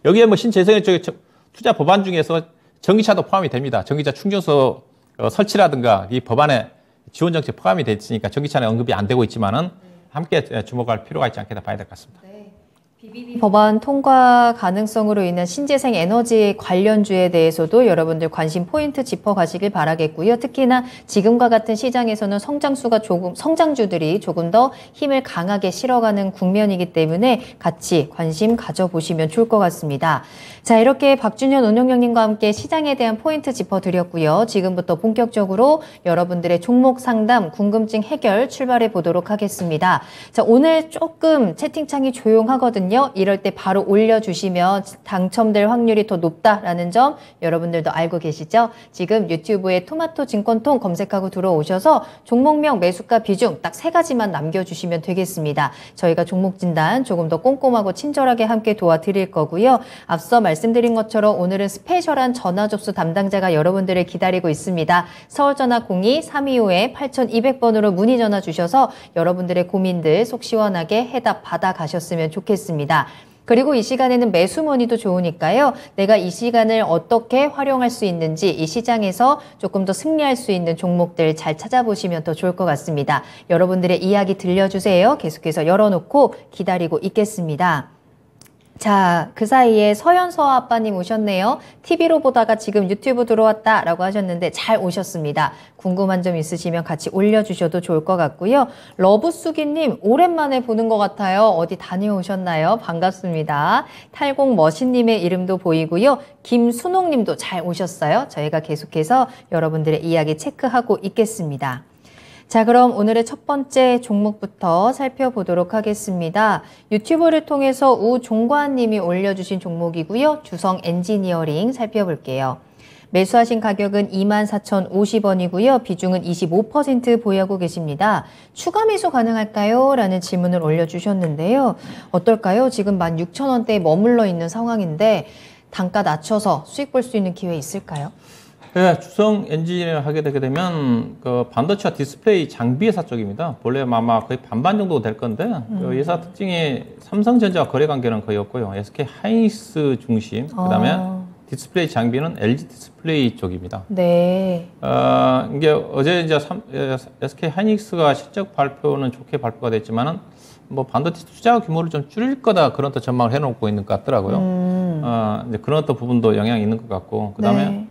여기에 뭐 신재생에너지 쪽에 투자 법안 중에서 전기차도 포함이 됩니다. 전기차 충전소 설치라든가 이 법안에 지원 정책 포함이 돼 있으니까 전기차는 언급이 안 되고 있지만은 함께 주목할 필요가 있지 않겠다 봐야 될 것 같습니다. BBB 법안 통과 가능성으로 인한 신재생 에너지 관련주에 대해서도 여러분들 관심 포인트 짚어가시길 바라겠고요. 특히나 지금과 같은 시장에서는 성장주들이 조금 더 힘을 강하게 실어가는 국면이기 때문에 같이 관심 가져보시면 좋을 것 같습니다. 자, 이렇게 박준현 운용령님과 함께 시장에 대한 포인트 짚어드렸고요. 지금부터 본격적으로 여러분들의 종목 상담, 궁금증 해결 출발해 보도록 하겠습니다. 자, 오늘 조금 채팅창이 조용하거든요. 이럴 때 바로 올려주시면 당첨될 확률이 더 높다라는 점 여러분들도 알고 계시죠? 지금 유튜브에 토마토 증권통 검색하고 들어오셔서 종목명, 매수가, 비중 딱 3가지만 남겨주시면 되겠습니다. 저희가 종목 진단 조금 더 꼼꼼하고 친절하게 함께 도와드릴 거고요. 앞서 말씀드린 것처럼 오늘은 스페셜한 전화 접수 담당자가 여러분들을 기다리고 있습니다. 서울전화 02-325-8200번으로 문의 전화 주셔서 여러분들의 고민들 속 시원하게 해답 받아 가셨으면 좋겠습니다. 그리고 이 시간에는 매수 문의도 좋으니까요. 내가 이 시간을 어떻게 활용할 수 있는지 이 시장에서 조금 더 승리할 수 있는 종목들 잘 찾아보시면 더 좋을 것 같습니다. 여러분들의 이야기 들려주세요. 계속해서 열어놓고 기다리고 있겠습니다. 자, 그 사이에 서현서 아빠님 오셨네요. TV로 보다가 지금 유튜브 들어왔다라고 하셨는데 잘 오셨습니다. 궁금한 점 있으시면 같이 올려주셔도 좋을 것 같고요. 러브수기님 오랜만에 보는 것 같아요. 어디 다녀오셨나요? 반갑습니다. 탈공머신님의 이름도 보이고요. 김순옥님도 잘 오셨어요. 저희가 계속해서 여러분들의 이야기 체크하고 있겠습니다. 자, 그럼 오늘의 첫 번째 종목부터 살펴보도록 하겠습니다. 유튜브를 통해서 우종관 님이 올려주신 종목이고요. 주성 엔지니어링 살펴볼게요. 매수하신 가격은 24,050원이고요. 비중은 25% 보유하고 계십니다. 추가 매수 가능할까요? 라는 질문을 올려주셨는데요. 어떨까요? 지금 16,000원대에 머물러 있는 상황인데 단가 낮춰서 수익 볼 수 있는 기회 있을까요? 네, 주성 엔지니어를 하게 되게 되면 그 반도체와 디스플레이 장비 회사 쪽입니다. 원래 아마 거의 반반 정도 될 건데 그 회사 특징이 삼성전자와 거래 관계는 거의 없고요. SK 하이닉스 중심. 그다음에 디스플레이 장비는 LG 디스플레이 쪽입니다. 네. 이게 어제 이제 SK 하이닉스가 실적 발표는 좋게 발표가 됐지만은 뭐 반도체 투자 규모를 좀 줄일 거다 그런 또 전망을 해놓고 있는 것 같더라고요. 이제 그런 또 부분도 영향이 있는 것 같고 그다음에. 네.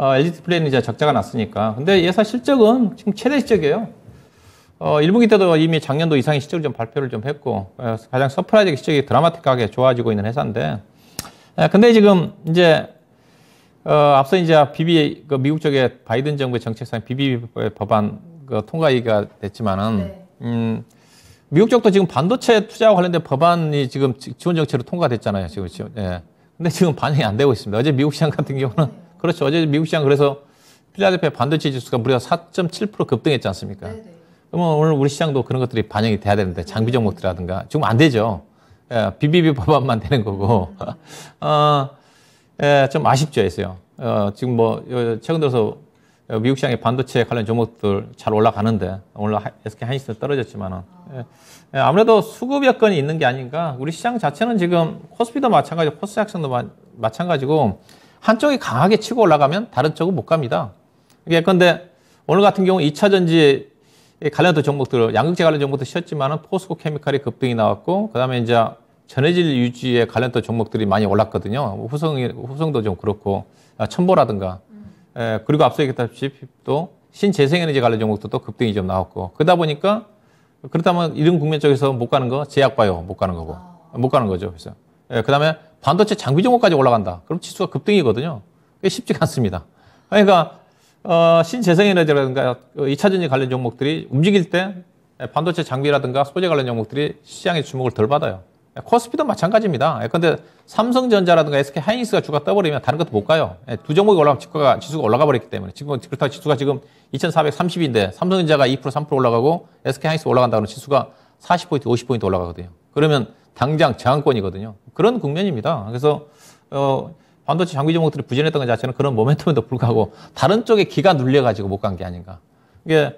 LG 디스플레이는 이제 적자가 났으니까. 근데 예사 실적은 지금 최대 실적이에요. 1분기 때도 이미 작년도 이상의 실적을 좀 발표를 좀 했고, 가장 서프라이즈 실적이 드라마틱하게 좋아지고 있는 회사인데, 근데 지금 이제, 앞서 이제 그 미국 쪽에 바이든 정부의 정책상 BBB 법안 통과 얘기가 됐지만은, 네. 미국 쪽도 지금 반도체 투자와 관련된 법안이 지금 지원 정책으로 통과됐잖아요. 지금. 예. 근데 지금 반영이 안 되고 있습니다. 어제 미국 시장 같은 경우는 그렇죠. 어제 미국 시장 그래서 필라델피아 반도체 지수가 무려 4.7% 급등했지 않습니까? 네네. 그러면 오늘 우리 시장도 그런 것들이 반영이 돼야 되는데 장비 종목들이라든가 지금 안 되죠. 예, BBB 법안만 되는 거고 예, 좀 아쉽죠, 했어요. 지금 뭐 최근 들어서 미국 시장의 반도체 관련 종목들 잘 올라가는데 오늘 SK 하이닉스 떨어졌지만은 예, 아무래도 수급 여건이 있는 게 아닌가. 우리 시장 자체는 지금 코스피도 마찬가지고 코스닥도 마찬가지고. 한쪽이 강하게 치고 올라가면 다른 쪽은 못 갑니다. 그런데 오늘 같은 경우 2차 전지 관련된 종목들, 양극재 관련 종목도 쉬었지만은 포스코 케미칼이 급등이 나왔고, 그 다음에 이제 전해질 유지에 관련된 종목들이 많이 올랐거든요. 후성도 좀 그렇고, 첨보라든가, 그리고 앞서 얘기했다시피 또 신재생에너지 관련 종목도 또 급등이 좀 나왔고, 그러다 보니까 그렇다면 이런 국면 쪽에서 못 가는 거, 제약바이오 못 가는 거고, 못 가는 거죠. 그래서. 그 다음에 반도체 장비 종목까지 올라간다. 그럼 지수가 급등이거든요. 그게 쉽지가 않습니다. 그러니까 신재생에너지라든가 2차 전지 관련 종목들이 움직일 때 반도체 장비라든가 소재 관련 종목들이 시장의 주목을 덜 받아요. 코스피도 마찬가지입니다. 그런데 삼성전자라든가 SK 하이닉스가 주가 떠버리면 다른 것도 못 가요. 두 종목이 올라가면 지수가 올라가 버렸기 때문에. 지금 그렇다고 지수가 지금 2430인데 삼성전자가 2% 3% 올라가고 SK 하이닉스 올라간다 그러면 지수가 40포인트 50포인트 올라가거든요. 그러면 당장 저항권이거든요. 그런 국면입니다. 그래서 반도체 장비 종목들이 부진했던 것 자체는 그런 모멘텀에도 불구하고 다른 쪽에 기가 눌려가지고 못 간 게 아닌가. 이게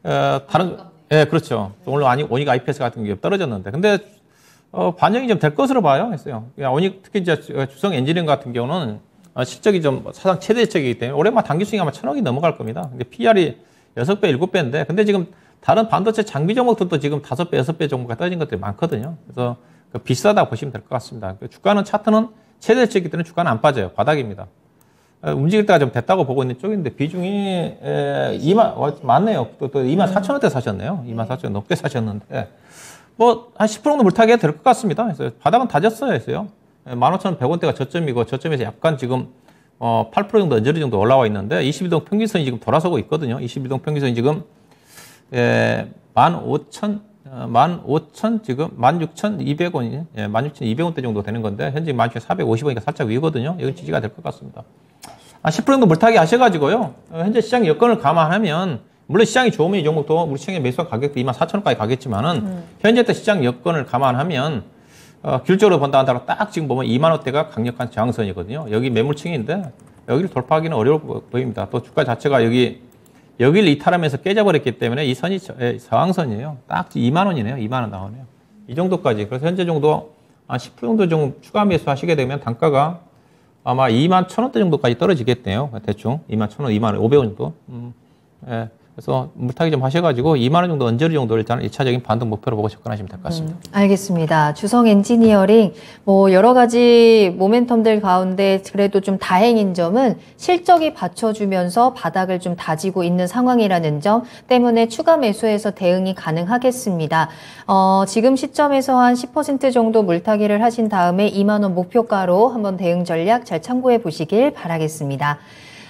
다른 예 그렇죠. 오늘 오닉 IPS 같은 게 떨어졌는데 근데 반영이 좀 될 것으로 봐요. 했어요. 오닉 특히 이제 주성 엔지니어링 같은 경우는 실적이 좀 사상 최대적이기 때문에 올해만 단기 수익이 아마 1,000억이 넘어갈 겁니다. 근데 PR이 6배, 7배인데 근데 지금 다른 반도체 장비 종목들도 지금 5배, 6배 정도가 떨어진 것들이 많거든요. 그래서 비싸다 보시면 될 것 같습니다. 주가는 차트는 최대치이기 때문에 주가는 안 빠져요. 바닥입니다. 움직일 때가 좀 됐다고 보고 있는 쪽인데 비중이 2만 맞네요. 또 2만 4천 원대 사셨네요. 2만 4천 원 넘게 사셨는데 뭐 한 10% 정도 물타기가 될 것 같습니다. 그래서 바닥은 다졌어요. 했어요. 15,100원대가 저점이고 저점에서 약간 지금 8% 정도 언저리 정도 올라와 있는데 21동 평균선이 지금 돌아서고 있거든요. 21동 평균선이 지금 15,000 지금 16,200원이 16,200원대 정도 되는 건데 현재 16,450원이니까 살짝 위거든요. 여기 지지가 될 것 같습니다. 한 10% 정도 물타기 하셔가지고요. 현재 시장 여건을 감안하면 물론 시장이 좋으면 이 종목도 우리 시장의 매수한 가격도 24,000원까지 가겠지만은 현재 때 시장 여건을 감안하면 길적으로 본다 한다고 딱 지금 보면 2만 원대가 강력한 저항선이거든요. 여기 매물층인데 여기를 돌파하기는 어려워 보입니다. 또 주가 자체가 여기를 이탈하면서 깨져버렸기 때문에 이 선이 저항선이에요. 딱 2만 원이네요. 2만 원 나오네요. 이 정도까지. 그래서 현재 정도 한 10% 정도 좀 추가 매수하시게 되면 단가가 아마 2만 1,000원대 정도까지 떨어지겠네요. 대충 2만 1,000원, 2만 500원 정도. 예. 그래서 물타기 좀 하셔가지고 2만 원 정도 언저리 정도를 일단 1차적인 반등 목표로 보고 접근하시면 될 것 같습니다. 알겠습니다. 주성 엔지니어링 뭐 여러 가지 모멘텀들 가운데 그래도 좀 다행인 점은 실적이 받쳐주면서 바닥을 좀 다지고 있는 상황이라는 점 때문에 추가 매수해서 대응이 가능하겠습니다. 지금 시점에서 한 10% 정도 물타기를 하신 다음에 2만 원 목표가로 한번 대응 전략 잘 참고해 보시길 바라겠습니다.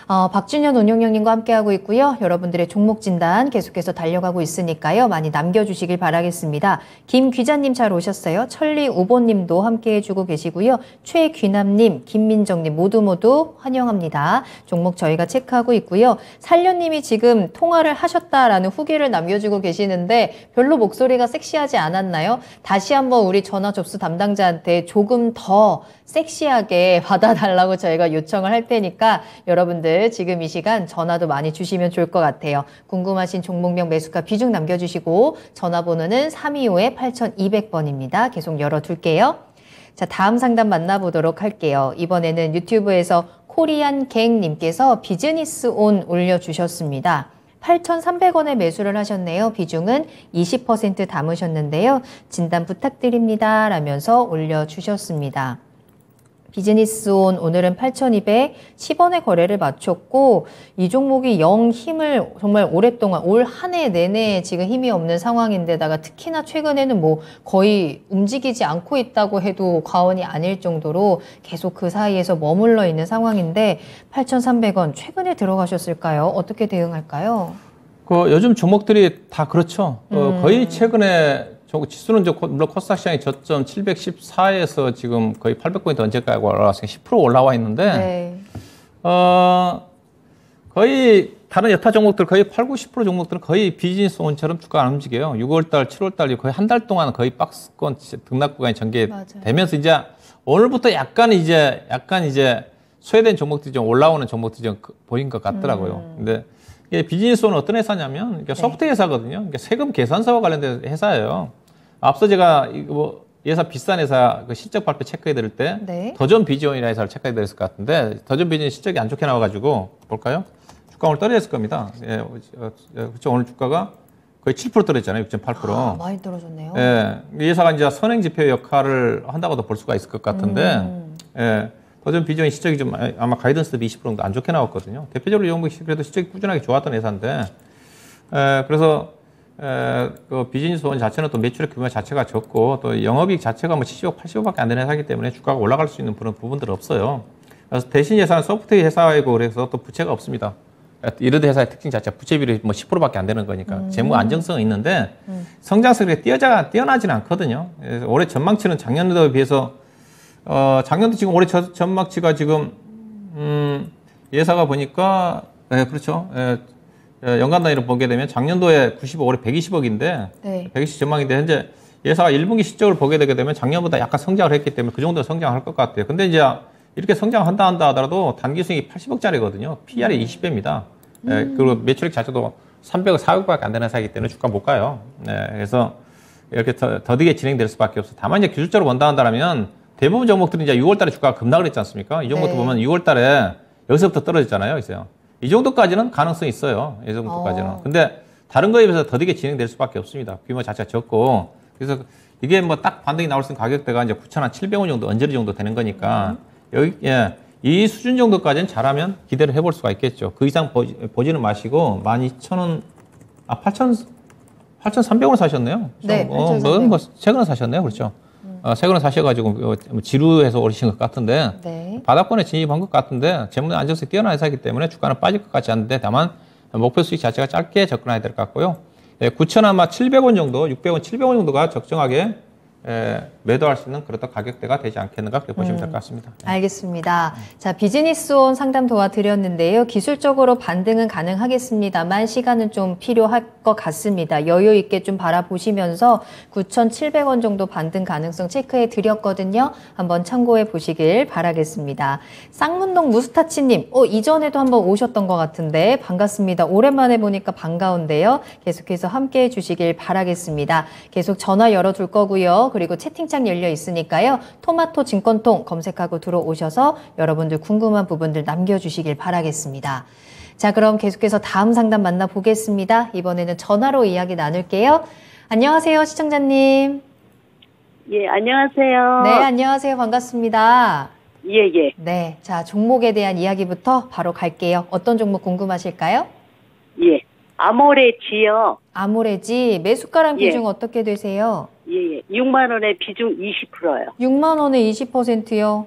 박준현 운용형님과 함께하고 있고요. 여러분들의 종목 진단 계속해서 달려가고 있으니까요. 많이 남겨주시길 바라겠습니다. 김귀자님 잘 오셨어요. 천리우보님도 함께해주고 계시고요. 최귀남님, 김민정님 모두 환영합니다. 종목 저희가 체크하고 있고요. 살려님이 지금 통화를 하셨다라는 후기를 남겨주고 계시는데 별로 목소리가 섹시하지 않았나요? 다시 한번 우리 전화 접수 담당자한테 조금 더 섹시하게 받아달라고 저희가 요청을 할 테니까 여러분들 지금 이 시간 전화도 많이 주시면 좋을 것 같아요. 궁금하신 종목명 매수가 비중 남겨주시고 전화번호는 325-8200번입니다. 계속 열어둘게요. 자, 다음 상담 만나보도록 할게요. 이번에는 유튜브에서 코리안갱님께서 비즈니스 온 올려주셨습니다. 8,300원에 매수를 하셨네요. 비중은 20% 담으셨는데요. 진단 부탁드립니다. 라면서 올려주셨습니다. 비즈니스온 오늘은 8,210원에 거래를 마쳤고 이 종목이 영 힘을 정말 오랫동안 올 한 해 내내 지금 힘이 없는 상황인데다가 특히나 최근에는 뭐 거의 움직이지 않고 있다고 해도 과언이 아닐 정도로 계속 그 사이에서 머물러 있는 상황인데 8,300원 최근에 들어가셨을까요? 어떻게 대응할까요? 요즘 종목들이 다 그렇죠. 거의 최근에 지수는 물론 코스닥 시장이 저점 714에서 지금 거의 800포인트 언제까지 올라왔으니까 10% 올라와 있는데, 네. 거의 다른 여타 종목들 거의 80, 90% 종목들은 거의 비즈니스 온처럼 주가가 안 움직여요. 6월달, 7월달 거의 한 달 동안 거의 박스권 등락 구간이 전개되면서 이제 오늘부터 약간 이제 소외된 종목들이 좀 올라오는 종목들이 좀 보인 것 같더라고요. 근데 이게 비즈니스온은 어떤 회사냐면 소프트 회사거든요. 세금 계산서와 관련된 회사예요. 앞서 제가 예사 비싼 회사 그 실적 발표 체크해 드릴 때 더존 비즈온이라는 회사를 체크해 드렸을 것 같은데 더존 비즈온 실적이 안 좋게 나와가지고 볼까요? 주가 오늘 떨어졌을 겁니다. 그렇죠. 오늘 주가가 거의 7% 떨어졌잖아요. 6.8%. 많이 떨어졌네요. 이 회사가 이제 선행 지표 역할을 한다고도 볼 수가 있을 것 같은데, 더존 비즈온이 실적이 좀 아마 가이던스 대비 20% 정도 안 좋게 나왔거든요. 대표적으로 이 종목이 그래도 실적이 꾸준하게 좋았던 회사인데, 그래서 그 비즈니스 원 자체는 또 매출의 규모 자체가 적고 또 영업이익 자체가 뭐 70억, 80억밖에 안 되는 회사이기 때문에 주가가 올라갈 수 있는 그런 부분들은 없어요. 그래서 대신 회사는 소프트웨어 회사이고 그래서 또 부채가 없습니다. 이런 회사의 특징 자체가 부채 비율이 뭐 10%밖에 안 되는 거니까 재무 안정성은 있는데 성장성이 뛰어나지는 않거든요. 그래서 올해 전망치는 작년도에 비해서 작년도 지금 올해 전망치가 지금 예사가 보니까 그렇죠. 연간 단위로 보게 되면 작년도에 90억, 올해 120억인데 120 전망인데 현재 예사가 1분기 실적을 보게 되게 되면 작년보다 약간 성장을 했기 때문에 그 정도 성장할 것 같아요. 근데 이제 이렇게 성장한다 하더라도 단기 수익이 80억짜리거든요. PR이 20배입니다. 그리고 매출액 자체도 300억, 400억밖에 안 되는 회사이기 때문에 주가 못 가요. 그래서 이렇게 더디게 진행될 수밖에 없어요. 다만 이제 기술적으로 본다 한다면 대부분 종목들이 이제 6월 달에 주가가 급락을 했지 않습니까? 이 종목도 보면 6월 달에 여기서부터 떨어졌잖아요. 있어요. 이 정도까지는 가능성이 있어요. 이 정도까지는. 근데 다른 거에 비해서 더디게 진행될 수밖에 없습니다. 규모 자체가 적고. 그래서 이게 뭐 딱 반등이 나올 수 있는 가격대가 이제 9,700원 정도, 언저리 정도 되는 거니까 여기, 이 수준 정도까지는 잘하면 기대를 해볼 수가 있겠죠. 그 이상 보지는 마시고 12,000원, 8,300원 사셨네요. 네, 뭐 최근에 사셨네요. 그렇죠. 최근에 사셔가지고 지루해서 오르신 것 같은데 네. 바닥권에 진입한 것 같은데 재무는 안정성이 뛰어난 회사이기 때문에 주가는 빠질 것 같지 않은데 다만 목표 수익 자체가 짧게 접근해야 될 것 같고요. 9,000 아마 700원 정도, 600원, 700원 정도가 적정하게 매도할 수 있는 그런 가격대가 되지 않겠는가 그렇게 보시면 될 것 같습니다. 알겠습니다. 자, 비즈니스온 상담 도와드렸는데요. 기술적으로 반등은 가능하겠습니다만 시간은 좀 필요할 것 같습니다. 여유 있게 좀 바라보시면서 9,700원 정도 반등 가능성 체크해 드렸거든요. 한번 참고해 보시길 바라겠습니다. 쌍문동 무스타치님, 이전에도 한번 오셨던 것 같은데 반갑습니다. 오랜만에 보니까 반가운데요. 계속해서 함께 해 주시길 바라겠습니다. 계속 전화 열어둘 거고요. 그리고 채팅창 열려 있으니까요. 토마토 증권통 검색하고 들어오셔서 여러분들 궁금한 부분들 남겨주시길 바라겠습니다. 자, 그럼 계속해서 다음 상담 만나보겠습니다. 이번에는 전화로 이야기 나눌게요. 안녕하세요, 시청자님. 예, 안녕하세요. 네, 안녕하세요. 반갑습니다. 예, 예. 네, 자, 종목에 대한 이야기부터 바로 갈게요. 어떤 종목 궁금하실까요? 예. 아모레지요. 아모레지 매수가랑 예. 비중 어떻게 되세요? 예, 예. 6만 원에 비중 20%요. 6만 원에 20%요.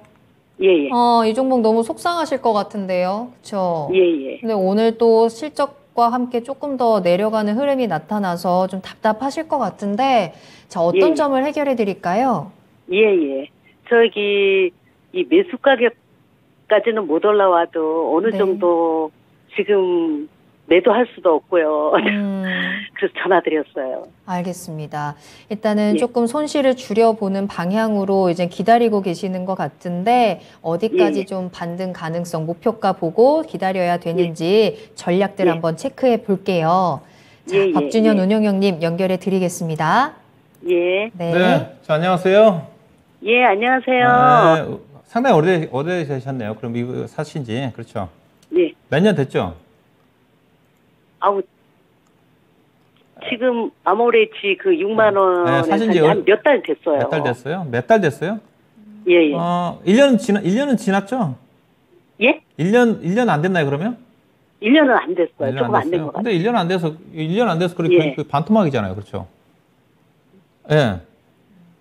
예, 예. 이 종목 너무 속상하실 것 같은데요. 그렇죠? 예, 예. 근데 오늘 또 실적과 함께 조금 더 내려가는 흐름이 나타나서 좀 답답하실 것 같은데 자, 어떤 예. 점을 해결해 드릴까요? 예, 예. 저기 이 매수 가격까지는 못 올라와도 어느 네. 정도 지금 매도할 수도 없고요. 음, 그래서 전화드렸어요. 알겠습니다. 일단은 예. 조금 손실을 줄여보는 방향으로 이제 기다리고 계시는 것 같은데 어디까지 예. 좀 반등 가능성 목표가 보고 기다려야 되는지 전략들 예. 한번 체크해 볼게요. 자, 예, 예, 박준현 예. 운영형님 연결해 드리겠습니다. 예. 네. 자, 안녕하세요. 예, 안녕하세요. 상당히 오래되셨네요. 그럼 이거 사신지. 그렇죠. 예. 몇 년 됐죠? 아우, 지금 아모레지 그 6만 원에 사신 지 한 몇 달 됐어요. 몇 달 됐어요? 몇 달 됐어요? 예, 예. 1년은 지났죠? 예? 1년 안 됐나요, 그러면? 1년은 안 됐어요. 1년 조금 안 된 것 같아요. 근데 1년 안 돼서 그래 예. 그 반토막이잖아요. 그렇죠? 예.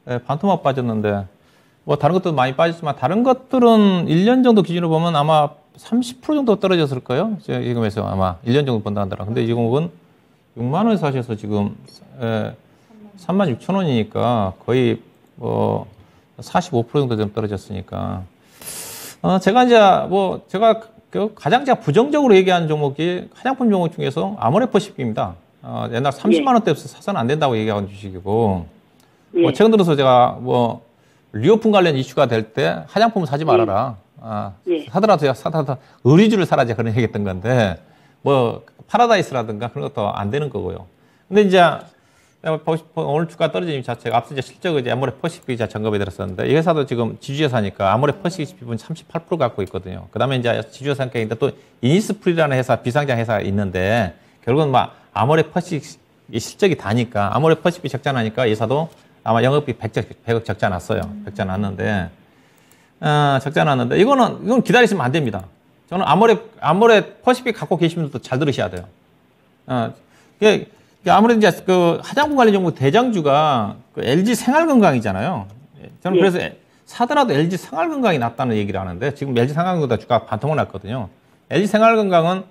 예, 반토막 빠졌는데 뭐 다른 것도 많이 빠졌지만 다른 것들은 1년 정도 기준으로 보면 아마 30% 정도 떨어졌을 거예요. 지금에서 아마 1년 정도 본다 하더라. 근데 이 종목은 6만 원에 사셔서 지금 36,000원이니까 거의 뭐 45% 정도 좀 떨어졌으니까 제가 가장 부정적으로 얘기하는 종목이 화장품 종목 중에서 아모레퍼시픽입니다. 옛날 30만 원대부터 사서는 안 된다고 얘기하는 주식이고 예. 최근 들어서 제가 리오품 관련 이슈가 될 때 화장품을 사지 말아라. 예. 사더라도 의류주를 사라지 그런 얘기했던 건데 파라다이스라든가 그런 것도 안 되는 거고요. 근데 이제 오늘 주가 떨어짐 자체가 앞서 이제 실적 이제 아모레퍼시픽이 점검해 드렸었는데 이 회사도 지금 지주회사니까 아모레퍼시픽은 38% 갖고 있거든요. 그다음에 이제 지주회사니까 또 이니스프리라는 회사 비상장 회사가 있는데 결국은 아모레퍼시픽 실적이 다니까 아모레퍼시픽 적자 나니까 이 회사도 아마 영업비 100억 적자 났어요. 적자 났는데 이건 기다리시면 안 됩니다. 저는 아모레퍼시픽 갖고 계신 분들도 잘 들으셔야 돼요. 아무래도 이제 그 화장품 관련 종목 대장주가 그 LG 생활건강이잖아요. 저는 예. 그래서 사더라도 LG 생활건강이 낫다는 얘기를 하는데 지금 LG 생활건강보다 주가가 반토막 났거든요. LG 생활건강은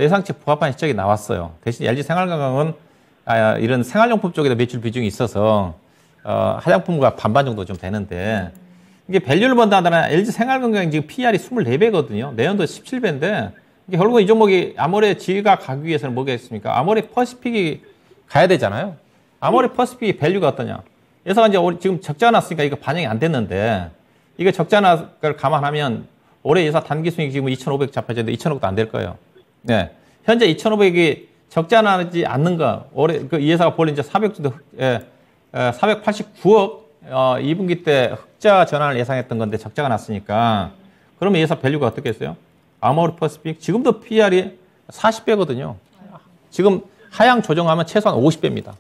예상치 부합한 실적이 나왔어요. 대신 LG 생활건강은 이런 생활용품 쪽에도 매출 비중이 있어서 화장품과 반반 정도 좀 되는데 이게 밸류를 본다 하더라 LG 생활건강이 지금 PR이 24배거든요. 내년도 17배인데 결국은 이 종목이 아모레지가 가기 위해서는 뭐겠습니까? 아모레퍼시픽이 가야 되잖아요. 아모레퍼시픽이 밸류가 어떠냐? 그래서 이제 지금 적자 났으니까 이거 반영이 안 됐는데 이게 적자를 감안하면 올해 예사 단기 수익이 지금 2,500 잡혀졌는데 2,000억도 안 될 거예요. 네. 현재 2,500이 적자 나지 않는 거, 올해 이 회사가 본래 이제 489억 2분기 때 흑자 전환을 예상했던 건데 적자가 났으니까 그러면 이 회사 밸류가 어떻게 했어요? 아모르 퍼시픽 지금도 PR이 40배거든요. 지금 하향 조정하면 최소한 50배입니다.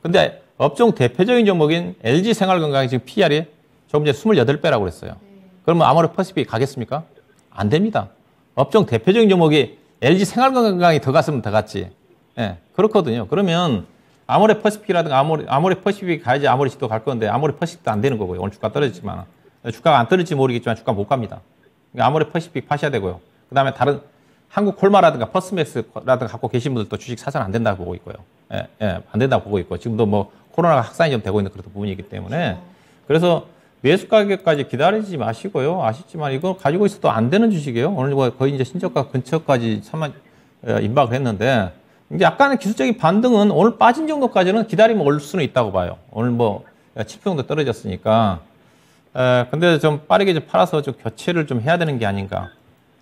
근데 업종 대표적인 종목인 LG 생활건강이 지금 PR이 조금 전에 28배라고 그랬어요. 그러면 아모르 퍼시픽이 가겠습니까? 안 됩니다. 업종 대표적인 종목이 LG 생활건강이 더 갔으면 더 갔지. 예, 그렇거든요. 그러면 아모레 퍼시픽이라든가 아모레 퍼시픽이 가야지 아모레시도 갈 건데 아모레 퍼시픽도 안 되는 거고요. 오늘 주가 떨어졌지만 주가가 안 떨어질지 모르겠지만 주가 못 갑니다. 그러니까 아모레 퍼시픽 파셔야 되고요. 그다음에 다른 한국 콜마라든가 퍼스맥스라든가 갖고 계신 분들도 주식 사서는 안 된다고 보고 있고요. 예, 안 된다고 보고 있고 지금도 뭐 코로나가 확산이 좀 되고 있는 그런 부분이기 때문에 그래서 매수 가격까지 기다리지 마시고요. 아쉽지만 이거 가지고 있어도 안 되는 주식이에요. 오늘 뭐 거의 이제 신저가 근처까지 임박을 했는데 이제 약간의 기술적인 반등은 오늘 빠진 정도까지는 기다리면 올 수는 있다고 봐요. 오늘 뭐 7% 정도 떨어졌으니까. 근데 좀 빠르게 좀 팔아서 좀 교체를 좀 해야 되는 게 아닌가.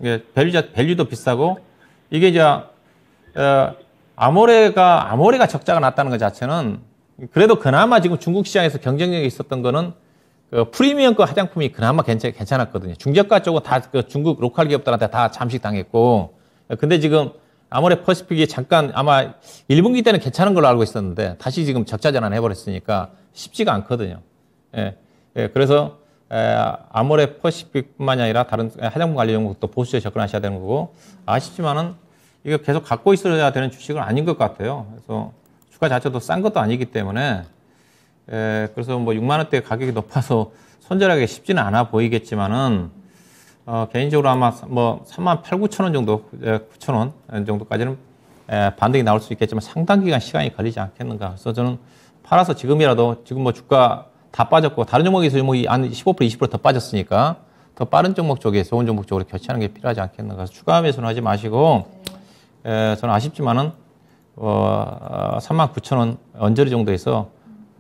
이게 밸류도 비싸고 이게 이제 아모레가 적자가 났다는 것 자체는 그래도 그나마 지금 중국 시장에서 경쟁력이 있었던 거는 그 프리미엄급 화장품이 그나마 괜찮았거든요. 중저가 쪽은 다 그 중국 로컬 기업들한테 다 잠식 당했고. 근데 지금 아모레 퍼시픽이 잠깐 아마 1분기 때는 괜찮은 걸로 알고 있었는데 다시 지금 적자 전환 해버렸으니까 쉽지가 않거든요. 그래서 아모레 퍼시픽뿐만이 아니라 다른 화장품 관리 종목도 보수에 접근하셔야 되는 거고 아쉽지만은 이거 계속 갖고 있어야 되는 주식은 아닌 것 같아요. 그래서 주가 자체도 싼 것도 아니기 때문에 그래서 뭐 6만 원대 가격이 높아서 손절하기 쉽지는 않아 보이겠지만은 개인적으로 아마 뭐 3만 8, 9천 원 정도, 9천 원 정도까지는 반등이 나올 수 있겠지만 상당 기간 시간이 걸리지 않겠는가. 그래서 저는 팔아서 지금이라도 지금 뭐 주가 다 빠졌고 다른 종목에서 종목이 한 15%, 20%더 빠졌으니까 더 빠른 종목 쪽에 좋은 종목 쪽으로 교체하는 게 필요하지 않겠는가. 그래서 추가 매수는 하지 마시고 저는 아쉽지만은 3만 9천 원 언저리 정도에서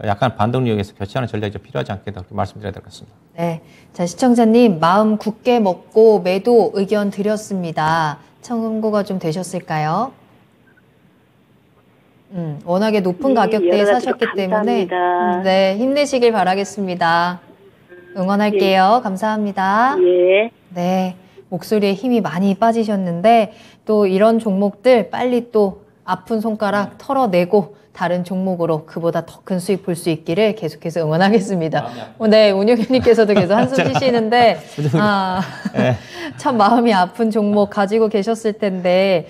약간 반등력에서 교체하는 전략이 좀 필요하지 않겠다 그렇게 말씀드려야 될 것 같습니다. 네, 자 시청자님 마음 굳게 먹고 매도 의견 드렸습니다. 참고가 좀 되셨을까요? 워낙에 높은 가격대에 사셨기 때문에 네 힘내시길 바라겠습니다. 응원할게요. 감사합니다. 예. 네, 목소리에 힘이 많이 빠지셨는데 또 이런 종목들 빨리 또 아픈 손가락 털어내고 다른 종목으로 그보다 더 큰 수익 볼 수 있기를 계속해서 응원하겠습니다. 네, 운영위님께서도 계속 한숨 쉬시는데 참 마음이 아픈 종목 가지고 계셨을 텐데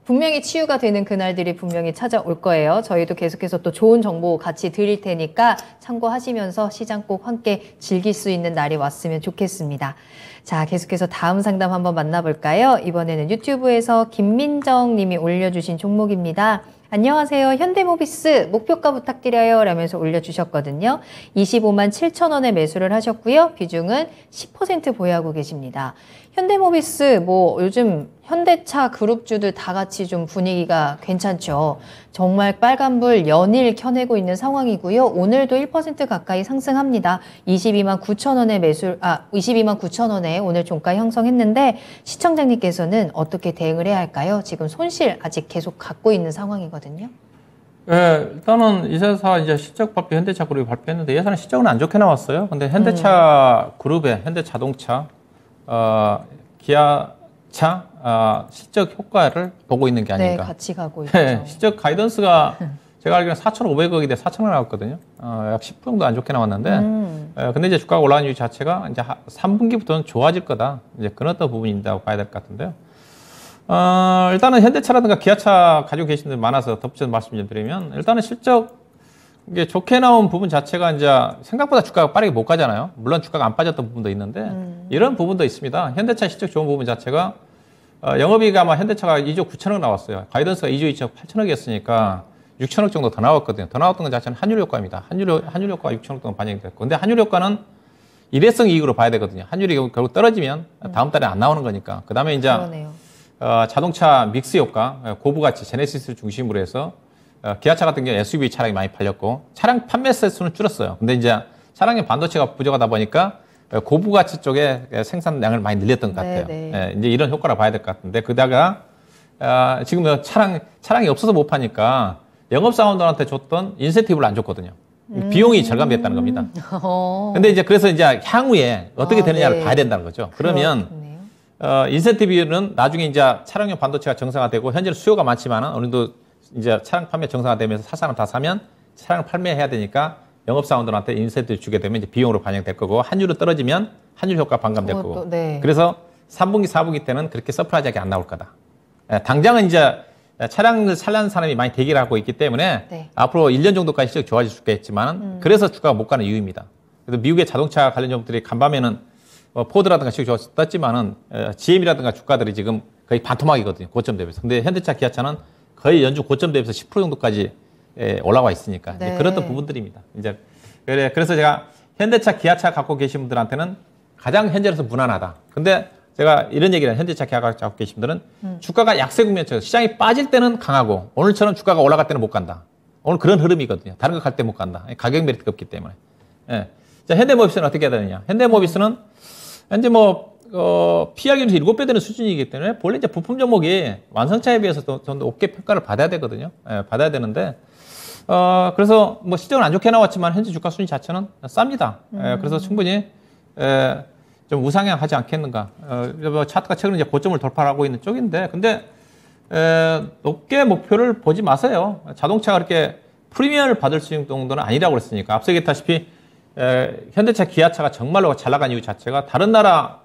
분명히 치유가 되는 그날들이 분명히 찾아올 거예요. 저희도 계속해서 또 좋은 정보 같이 드릴 테니까 참고하시면서 시장 꼭 함께 즐길 수 있는 날이 왔으면 좋겠습니다. 자, 계속해서 다음 상담 한번 만나볼까요? 이번에는 유튜브에서 김민정 님이 올려주신 종목입니다. 안녕하세요. 현대모비스 목표가 부탁드려요 라면서 올려주셨거든요. 25만 7천 원에 매수를 하셨고요. 비중은 10% 보유하고 계십니다. 현대모비스 뭐 요즘 현대차 그룹주들 다 같이 좀 분위기가 괜찮죠. 정말 빨간불 연일 켜내고 있는 상황이고요. 오늘도 1% 가까이 상승합니다. 22만 9천 원에 22만 9천 원에 오늘 종가 형성했는데 시청자님께서는 어떻게 대응을 해야 할까요? 지금 손실 아직 계속 갖고 있는 상황이거든요. 네, 일단은 이 회사 이제 실적 발표 현대차 그룹이 발표했는데 예산은 실적은 안 좋게 나왔어요. 근데 현대차 그룹의 현대자동차, 기아차 실적 효과를 보고 있는 게 아닌가. 네, 같이 가고 있죠. 네, 실적 가이던스가 제가 알기로는 4,500억인데 4,000원 나왔거든요. 약 10% 정도 안 좋게 나왔는데, 근데 이제 주가가 올라가는 이유 자체가 이제 3분기부터는 좋아질 거다. 이제 그런 어떤 부분인다고 봐야 될 것 같은데요. 일단은 현대차라든가 기아차 가지고 계신 분들 많아서 덧붙여서 말씀 좀 드리면, 일단은 실적 이게 좋게 나온 부분 자체가 이제 생각보다 주가가 빠르게 못 가잖아요. 물론 주가가 안 빠졌던 부분도 있는데, 이런 부분도 있습니다. 현대차 실적 좋은 부분 자체가, 영업이익이 아마 현대차가 2조 9천억 나왔어요. 가이던스가 2조 2천 8천억이었으니까 6천억 정도 더 나왔거든요. 더 나왔던 것 자체는 환율 효과입니다. 환율 효과가 6천억 정도 반영이 됐고. 근데 환율 효과는 일회성 이익으로 봐야 되거든요. 환율이 결국 떨어지면 다음 달에 안 나오는 거니까. 그 다음에 이제 자동차 믹스 효과, 고부가치, 제네시스를 중심으로 해서 기아차 같은 경우 SUV 차량이 많이 팔렸고 차량 판매 세 수는 줄었어요. 근데 이제 차량의 반도체가 부족하다 보니까 고부 가치 쪽에 생산량을 많이 늘렸던 것 같아요. 예, 이제 이런 효과를 봐야 될 것 같은데 그다가 지금 차량이 없어서 못 파니까 영업사원들한테 줬던 인센티브를 안 줬거든요. 비용이 절감됐다는 겁니다. 근데 이제 그래서 이제 향후에 어떻게 되느냐를 네. 봐야 된다는 거죠. 그러면 인센티브는 나중에 이제 차량용 반도체가 정상화되고 현재는 수요가 많지만은 어느 정도 이제 차량 판매 정상화되면서 사 사람 다 사면 차량을 판매해야 되니까 영업사원들한테 인센티브 주게 되면 이제 비용으로 반영될 거고 환율이 떨어지면 환율 효과 반감될 거고. 네. 그래서 3분기, 4분기 때는 그렇게 서프라이즈하게 안 나올 거다. 당장은 이제 차량을 살라는 사람이 많이 대기를 하고 있기 때문에 네. 앞으로 1년 정도까지 실적 좋아질 수 있겠지만 그래서 주가가 못 가는 이유입니다. 그래서 미국의 자동차 관련 종목들이 간밤에는 포드라든가 실적 좋았지만은 GM이라든가 주가들이 지금 거의 반토막이거든요. 고점 대비해서. 근데 현대차, 기아차는 거의 연중 고점 대비해서 10% 정도까지 올라와 있으니까 네. 이제 그런 부분들입니다. 이제 그래서 제가 현대차, 기아차 갖고 계신 분들한테는 가장 현재로서 무난하다. 근데 제가 이런 얘기를 현대차, 기아차 갖고 계신 분들은 주가가 약세 국면에서 시장이 빠질 때는 강하고 오늘처럼 주가가 올라갈 때는 못 간다. 오늘 그런 흐름이거든요. 다른 거 갈 때 못 간다. 가격 메리트가 없기 때문에. 예. 자, 현대모비스는 어떻게 해야 되느냐? 현대모비스는 현재 PR 기준에서 7배 되는 수준이기 때문에 본래 이제 부품 종목이 완성차에 비해서 좀 더 높게 평가를 받아야 되거든요. 예, 받아야 되는데 그래서 뭐 실적은 안 좋게 나왔지만 현재 주가 순위 자체는 쌉니다. 그래서 충분히 좀 우상향하지 않겠는가. 차트가 최근에 이제 고점을 돌파하고 있는 쪽인데, 근데 높게 목표를 보지 마세요. 자동차가 그렇게 프리미엄을 받을 수 있는 정도는 아니라고 그랬으니까. 앞서 얘기했다시피 현대차, 기아차가 정말로 잘 나간 이유 자체가 다른 나라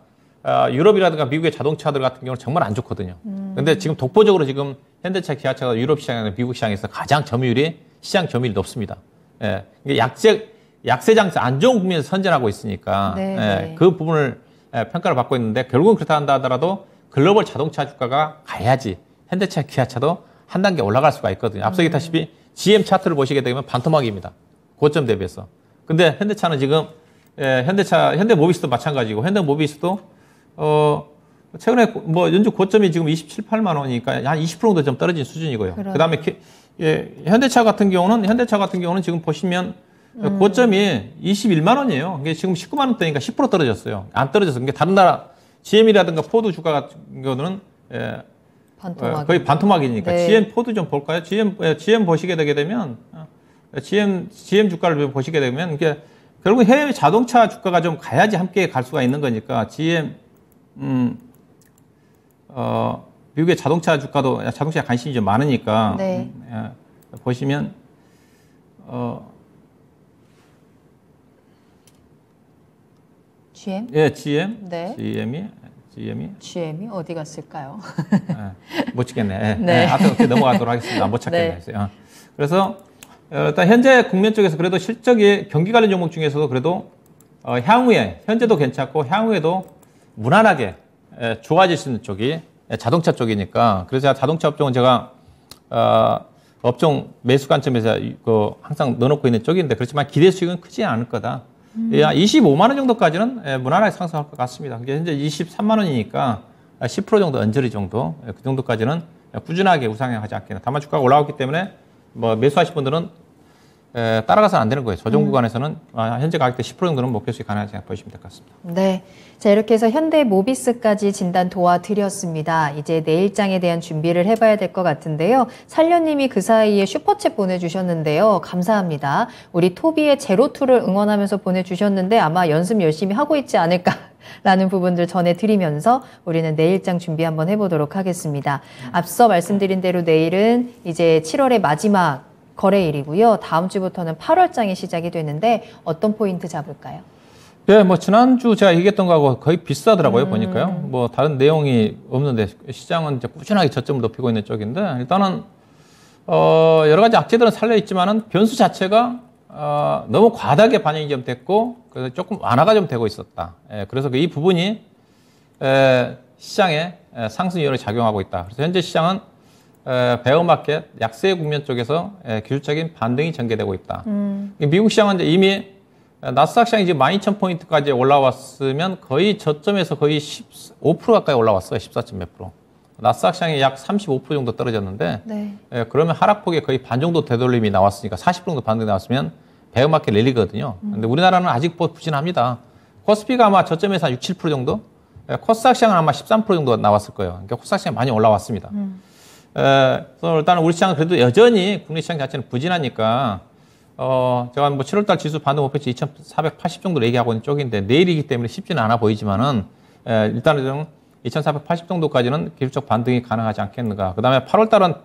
유럽이라든가 미국의 자동차들 같은 경우는 정말 안 좋거든요. 근데 지금 독보적으로 지금 현대차, 기아차가 유럽 시장이나 미국 시장에서 가장 점유율이 시장 점유율이 높습니다. 예. 이게 약세 장세 안 좋은 국면에서 선전하고 있으니까 예. 그 부분을 평가를 받고 있는데 결국은 그렇다 한다 하더라도 글로벌 자동차 주가가 가야지 현대차, 기아차도 한 단계 올라갈 수가 있거든요. 앞서 얘기했다시피 GM 차트를 보시게 되면 반토막입니다. 고점 대비해서. 근데 현대차는 지금 현대모비스도 마찬가지고 현대모비스도 최근에 뭐 연주 고점이 지금 27, 8만 원이니까 한 20% 정도 좀 떨어진 수준이고요. 그다음에 현대차 같은 경우는 지금 보시면 고점이 21만 원이에요. 이게 지금 19만 원대니까 10% 떨어졌어요. 안 떨어졌어요. 그게 다른 나라 GM이라든가 포드 주가 같은 경우는 거의 반토막이니까 네. GM 포드 좀 볼까요? GM 보시게 되게 되면 GM 주가를 보시게 되면 이게 결국 해외 자동차 주가가 좀 가야지 함께 갈 수가 있는 거니까 GM 미국의 자동차 주가도 자동차에 관심이 좀 많으니까 네. 보시면 GM? 예, GM, 네. GM이 어디 갔을까요? 못 찾겠네. 예, 네. 예, 앞에 넘어가도록 하겠습니다. 못 찾겠네. 네. 그래서 일단 현재 국면 쪽에서 그래도 실적이 경기 관련 종목 중에서도 그래도 향후에 현재도 괜찮고 향후에도 무난하게 좋아질 수 있는 쪽이 자동차 쪽이니까 그래서 자동차 업종은 제가 업종 매수 관점에서 항상 넣어놓고 있는 쪽인데 그렇지만 기대 수익은 크지 않을 거다. 25만 원 정도까지는 무난하게 상승할 것 같습니다. 그게 현재 23만 원이니까 10% 정도 언저리 정도 그 정도까지는 꾸준하게 우상향하지 않겠나. 다만 주가가 올라왔기 때문에 뭐 매수하실 분들은 따라가서는 안 되는 거예요. 조정 구간에서는 현재 가격대 10% 정도는 목표 수익 가능하지 보시면 될 것 같습니다. 네. 자, 이렇게 해서 현대모비스까지 진단 도와드렸습니다. 이제 내일장에 대한 준비를 해봐야 될 것 같은데요. 살려님이 그 사이에 슈퍼챗 보내주셨는데요. 감사합니다. 우리 토비의 제로투를 응원하면서 보내주셨는데 아마 연습 열심히 하고 있지 않을까라는 부분들 전해드리면서 우리는 내일장 준비 한번 해보도록 하겠습니다. 앞서 말씀드린 대로 내일은 이제 7월의 마지막 거래일이고요. 다음 주부터는 8월장이 시작이 되는데 어떤 포인트 잡을까요? 네, 뭐 지난주 제가 얘기했던 거하고 거의 비슷하더라고요. 보니까요. 뭐 다른 내용이 없는데 시장은 이제 꾸준하게 저점을 높이고 있는 쪽인데 일단은 여러 가지 악재들은 살려 있지만은 변수 자체가 너무 과다하게 반영이 좀 됐고 그래서 조금 완화가 좀 되고 있었다. 그래서 이 부분이 시장에 상승 요인을 작용하고 있다. 그래서 현재 시장은 베어마켓 약세 국면 쪽에서 기술적인 반등이 전개되고 있다. 미국 시장은 이제 이미 나스닥 시장이 지금 12,000포인트까지 올라왔으면 거의 저점에서 거의 15% 가까이 올라왔어요. 14몇 프로. 나스닥 시장이 약 35% 정도 떨어졌는데 네. 그러면 하락폭의 거의 반 정도 되돌림이 나왔으니까 40% 정도 반등이 나왔으면 베어마켓 랠리거든요. 근데 우리나라는 아직 부진합니다. 코스피가 아마 저점에서 한 6, 7% 정도? 코스닥 시장은 아마 13% 정도 나왔을 거예요. 그러니까 코스닥 시장이 많이 올라왔습니다. 그래서 일단은 우리 시장은 그래도 여전히 국내 시장 자체는 부진하니까, 제가 뭐 7월달 지수 반등 목표치 2,480 정도로 얘기하고 있는 쪽인데, 내일이기 때문에 쉽지는 않아 보이지만은, 일단은 좀 2,480 정도까지는 기술적 반등이 가능하지 않겠는가. 그 다음에 8월달은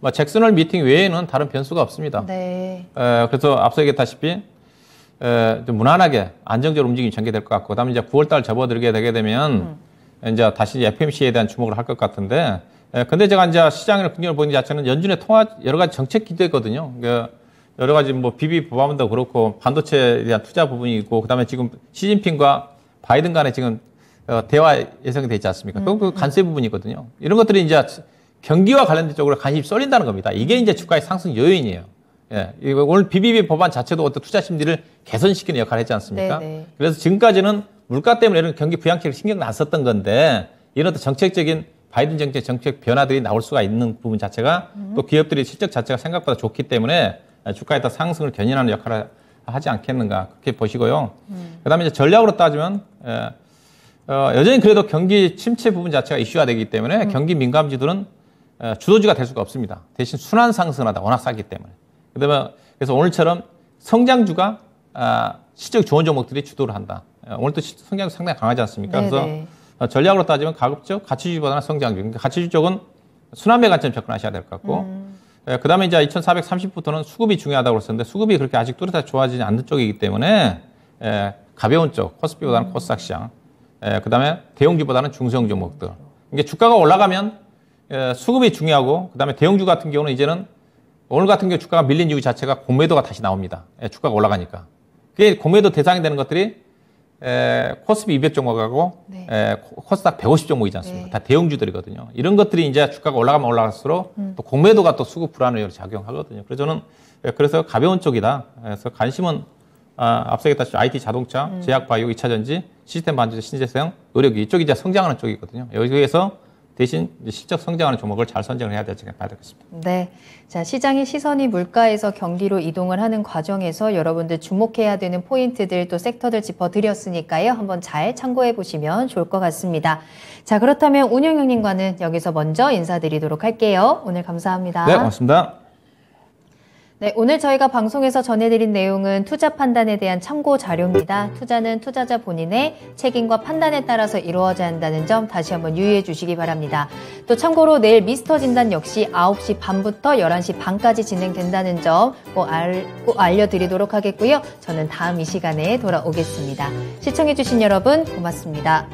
뭐 잭슨홀 미팅 외에는 다른 변수가 없습니다. 네. 그래서 앞서 얘기했다시피, 좀 무난하게 안정적으로 움직임이 전개될 것 같고, 그 다음에 이제 9월달 접어들게 되게 되면, 이제 다시 FMC에 대한 주목을 할 것 같은데, 근데 제가 이제 시장을 긍정을 보는 자체는 연준의 여러 가지 정책 기대거든요. 그러니까 여러 가지 뭐 비비 법안도 그렇고, 반도체에 대한 투자 부분이 있고, 그 다음에 지금 시진핑과 바이든 간에 지금 대화 예정이 되어 있지 않습니까? 그 관세 부분이거든요. 이런 것들이 이제 경기와 관련된 쪽으로 관심이 쏠린다는 겁니다. 이게 이제 주가의 상승 요인이에요. 예, 오늘 BBB 법안 자체도 어떤 투자 심리를 개선시키는 역할을 했지 않습니까? 네네. 그래서 지금까지는 물가 때문에 이런 경기 부양책을 신경 안 썼던 건데, 이런 어떤 정책적인 바이든 정책 변화들이 나올 수가 있는 부분 자체가 또 기업들이 실적 자체가 생각보다 좋기 때문에 주가에 따라 상승을 견인하는 역할을 하지 않겠는가, 그렇게 보시고요. 그 다음에 이제 전략으로 따지면, 여전히 그래도 경기 침체 부분 자체가 이슈가 되기 때문에 경기 민감지들은 주도주가 될 수가 없습니다. 대신 순환 상승하다 워낙 싸기 때문에. 그다음에 그래서 오늘처럼 성장주가 실적 좋은 종목들이 주도를 한다. 오늘도 성장주 상당히 강하지 않습니까? 네네. 그래서 전략으로 따지면 가급적 가치주보다는 성장주. 그러니까 가치주 쪽은 순환매 관점 접근하셔야 될 것 같고, 그다음에 이제 2,430부터는 수급이 중요하다고 그랬었는데, 수급이 그렇게 아직 뚜렷하게 좋아지지 않는 쪽이기 때문에 가벼운 쪽 코스피보다는 코스닥 시장, 그다음에 대형주보다는 중소형 종목들. 이게 주가가 올라가면 수급이 중요하고, 그다음에 대형주 같은 경우는 이제는 오늘 같은 경우 주가가 밀린 이유 자체가 공매도가 다시 나옵니다. 주가가 올라가니까. 그게 공매도 대상이 되는 것들이 코스피 200 종목하고 네. 코스닥 150 종목이지 않습니까? 네. 다 대형주들이거든요. 이런 것들이 이제 주가가 올라가면 올라갈수록 또 공매도가 또 수급 불안을 작용하거든요. 그래서 저는 그래서 가벼운 쪽이다. 그래서 관심은 앞서 얘기했다시피 IT 자동차, 제약바이오, 2차전지, 시스템 반도체, 신재생, 의료기 이쪽이 이제 성장하는 쪽이거든요. 여기에서 대신 실적 성장하는 종목을 잘 선정을 해야 될지 봐야 되겠습니다. 네. 자, 시장의 시선이 물가에서 경기로 이동을 하는 과정에서 여러분들 주목해야 되는 포인트들 또 섹터들 짚어드렸으니까요. 한번 잘 참고해 보시면 좋을 것 같습니다. 자, 그렇다면 운영형님과는 여기서 먼저 인사드리도록 할게요. 오늘 감사합니다. 네, 고맙습니다. 네, 오늘 저희가 방송에서 전해드린 내용은 투자 판단에 대한 참고 자료입니다. 투자는 투자자 본인의 책임과 판단에 따라서 이루어져야 한다는 점 다시 한번 유의해 주시기 바랍니다. 또 참고로 내일 미스터 진단 역시 9시 반부터 11시 반까지 진행된다는 점 꼭 알려드리도록 하겠고요. 저는 다음 이 시간에 돌아오겠습니다. 시청해주신 여러분 고맙습니다.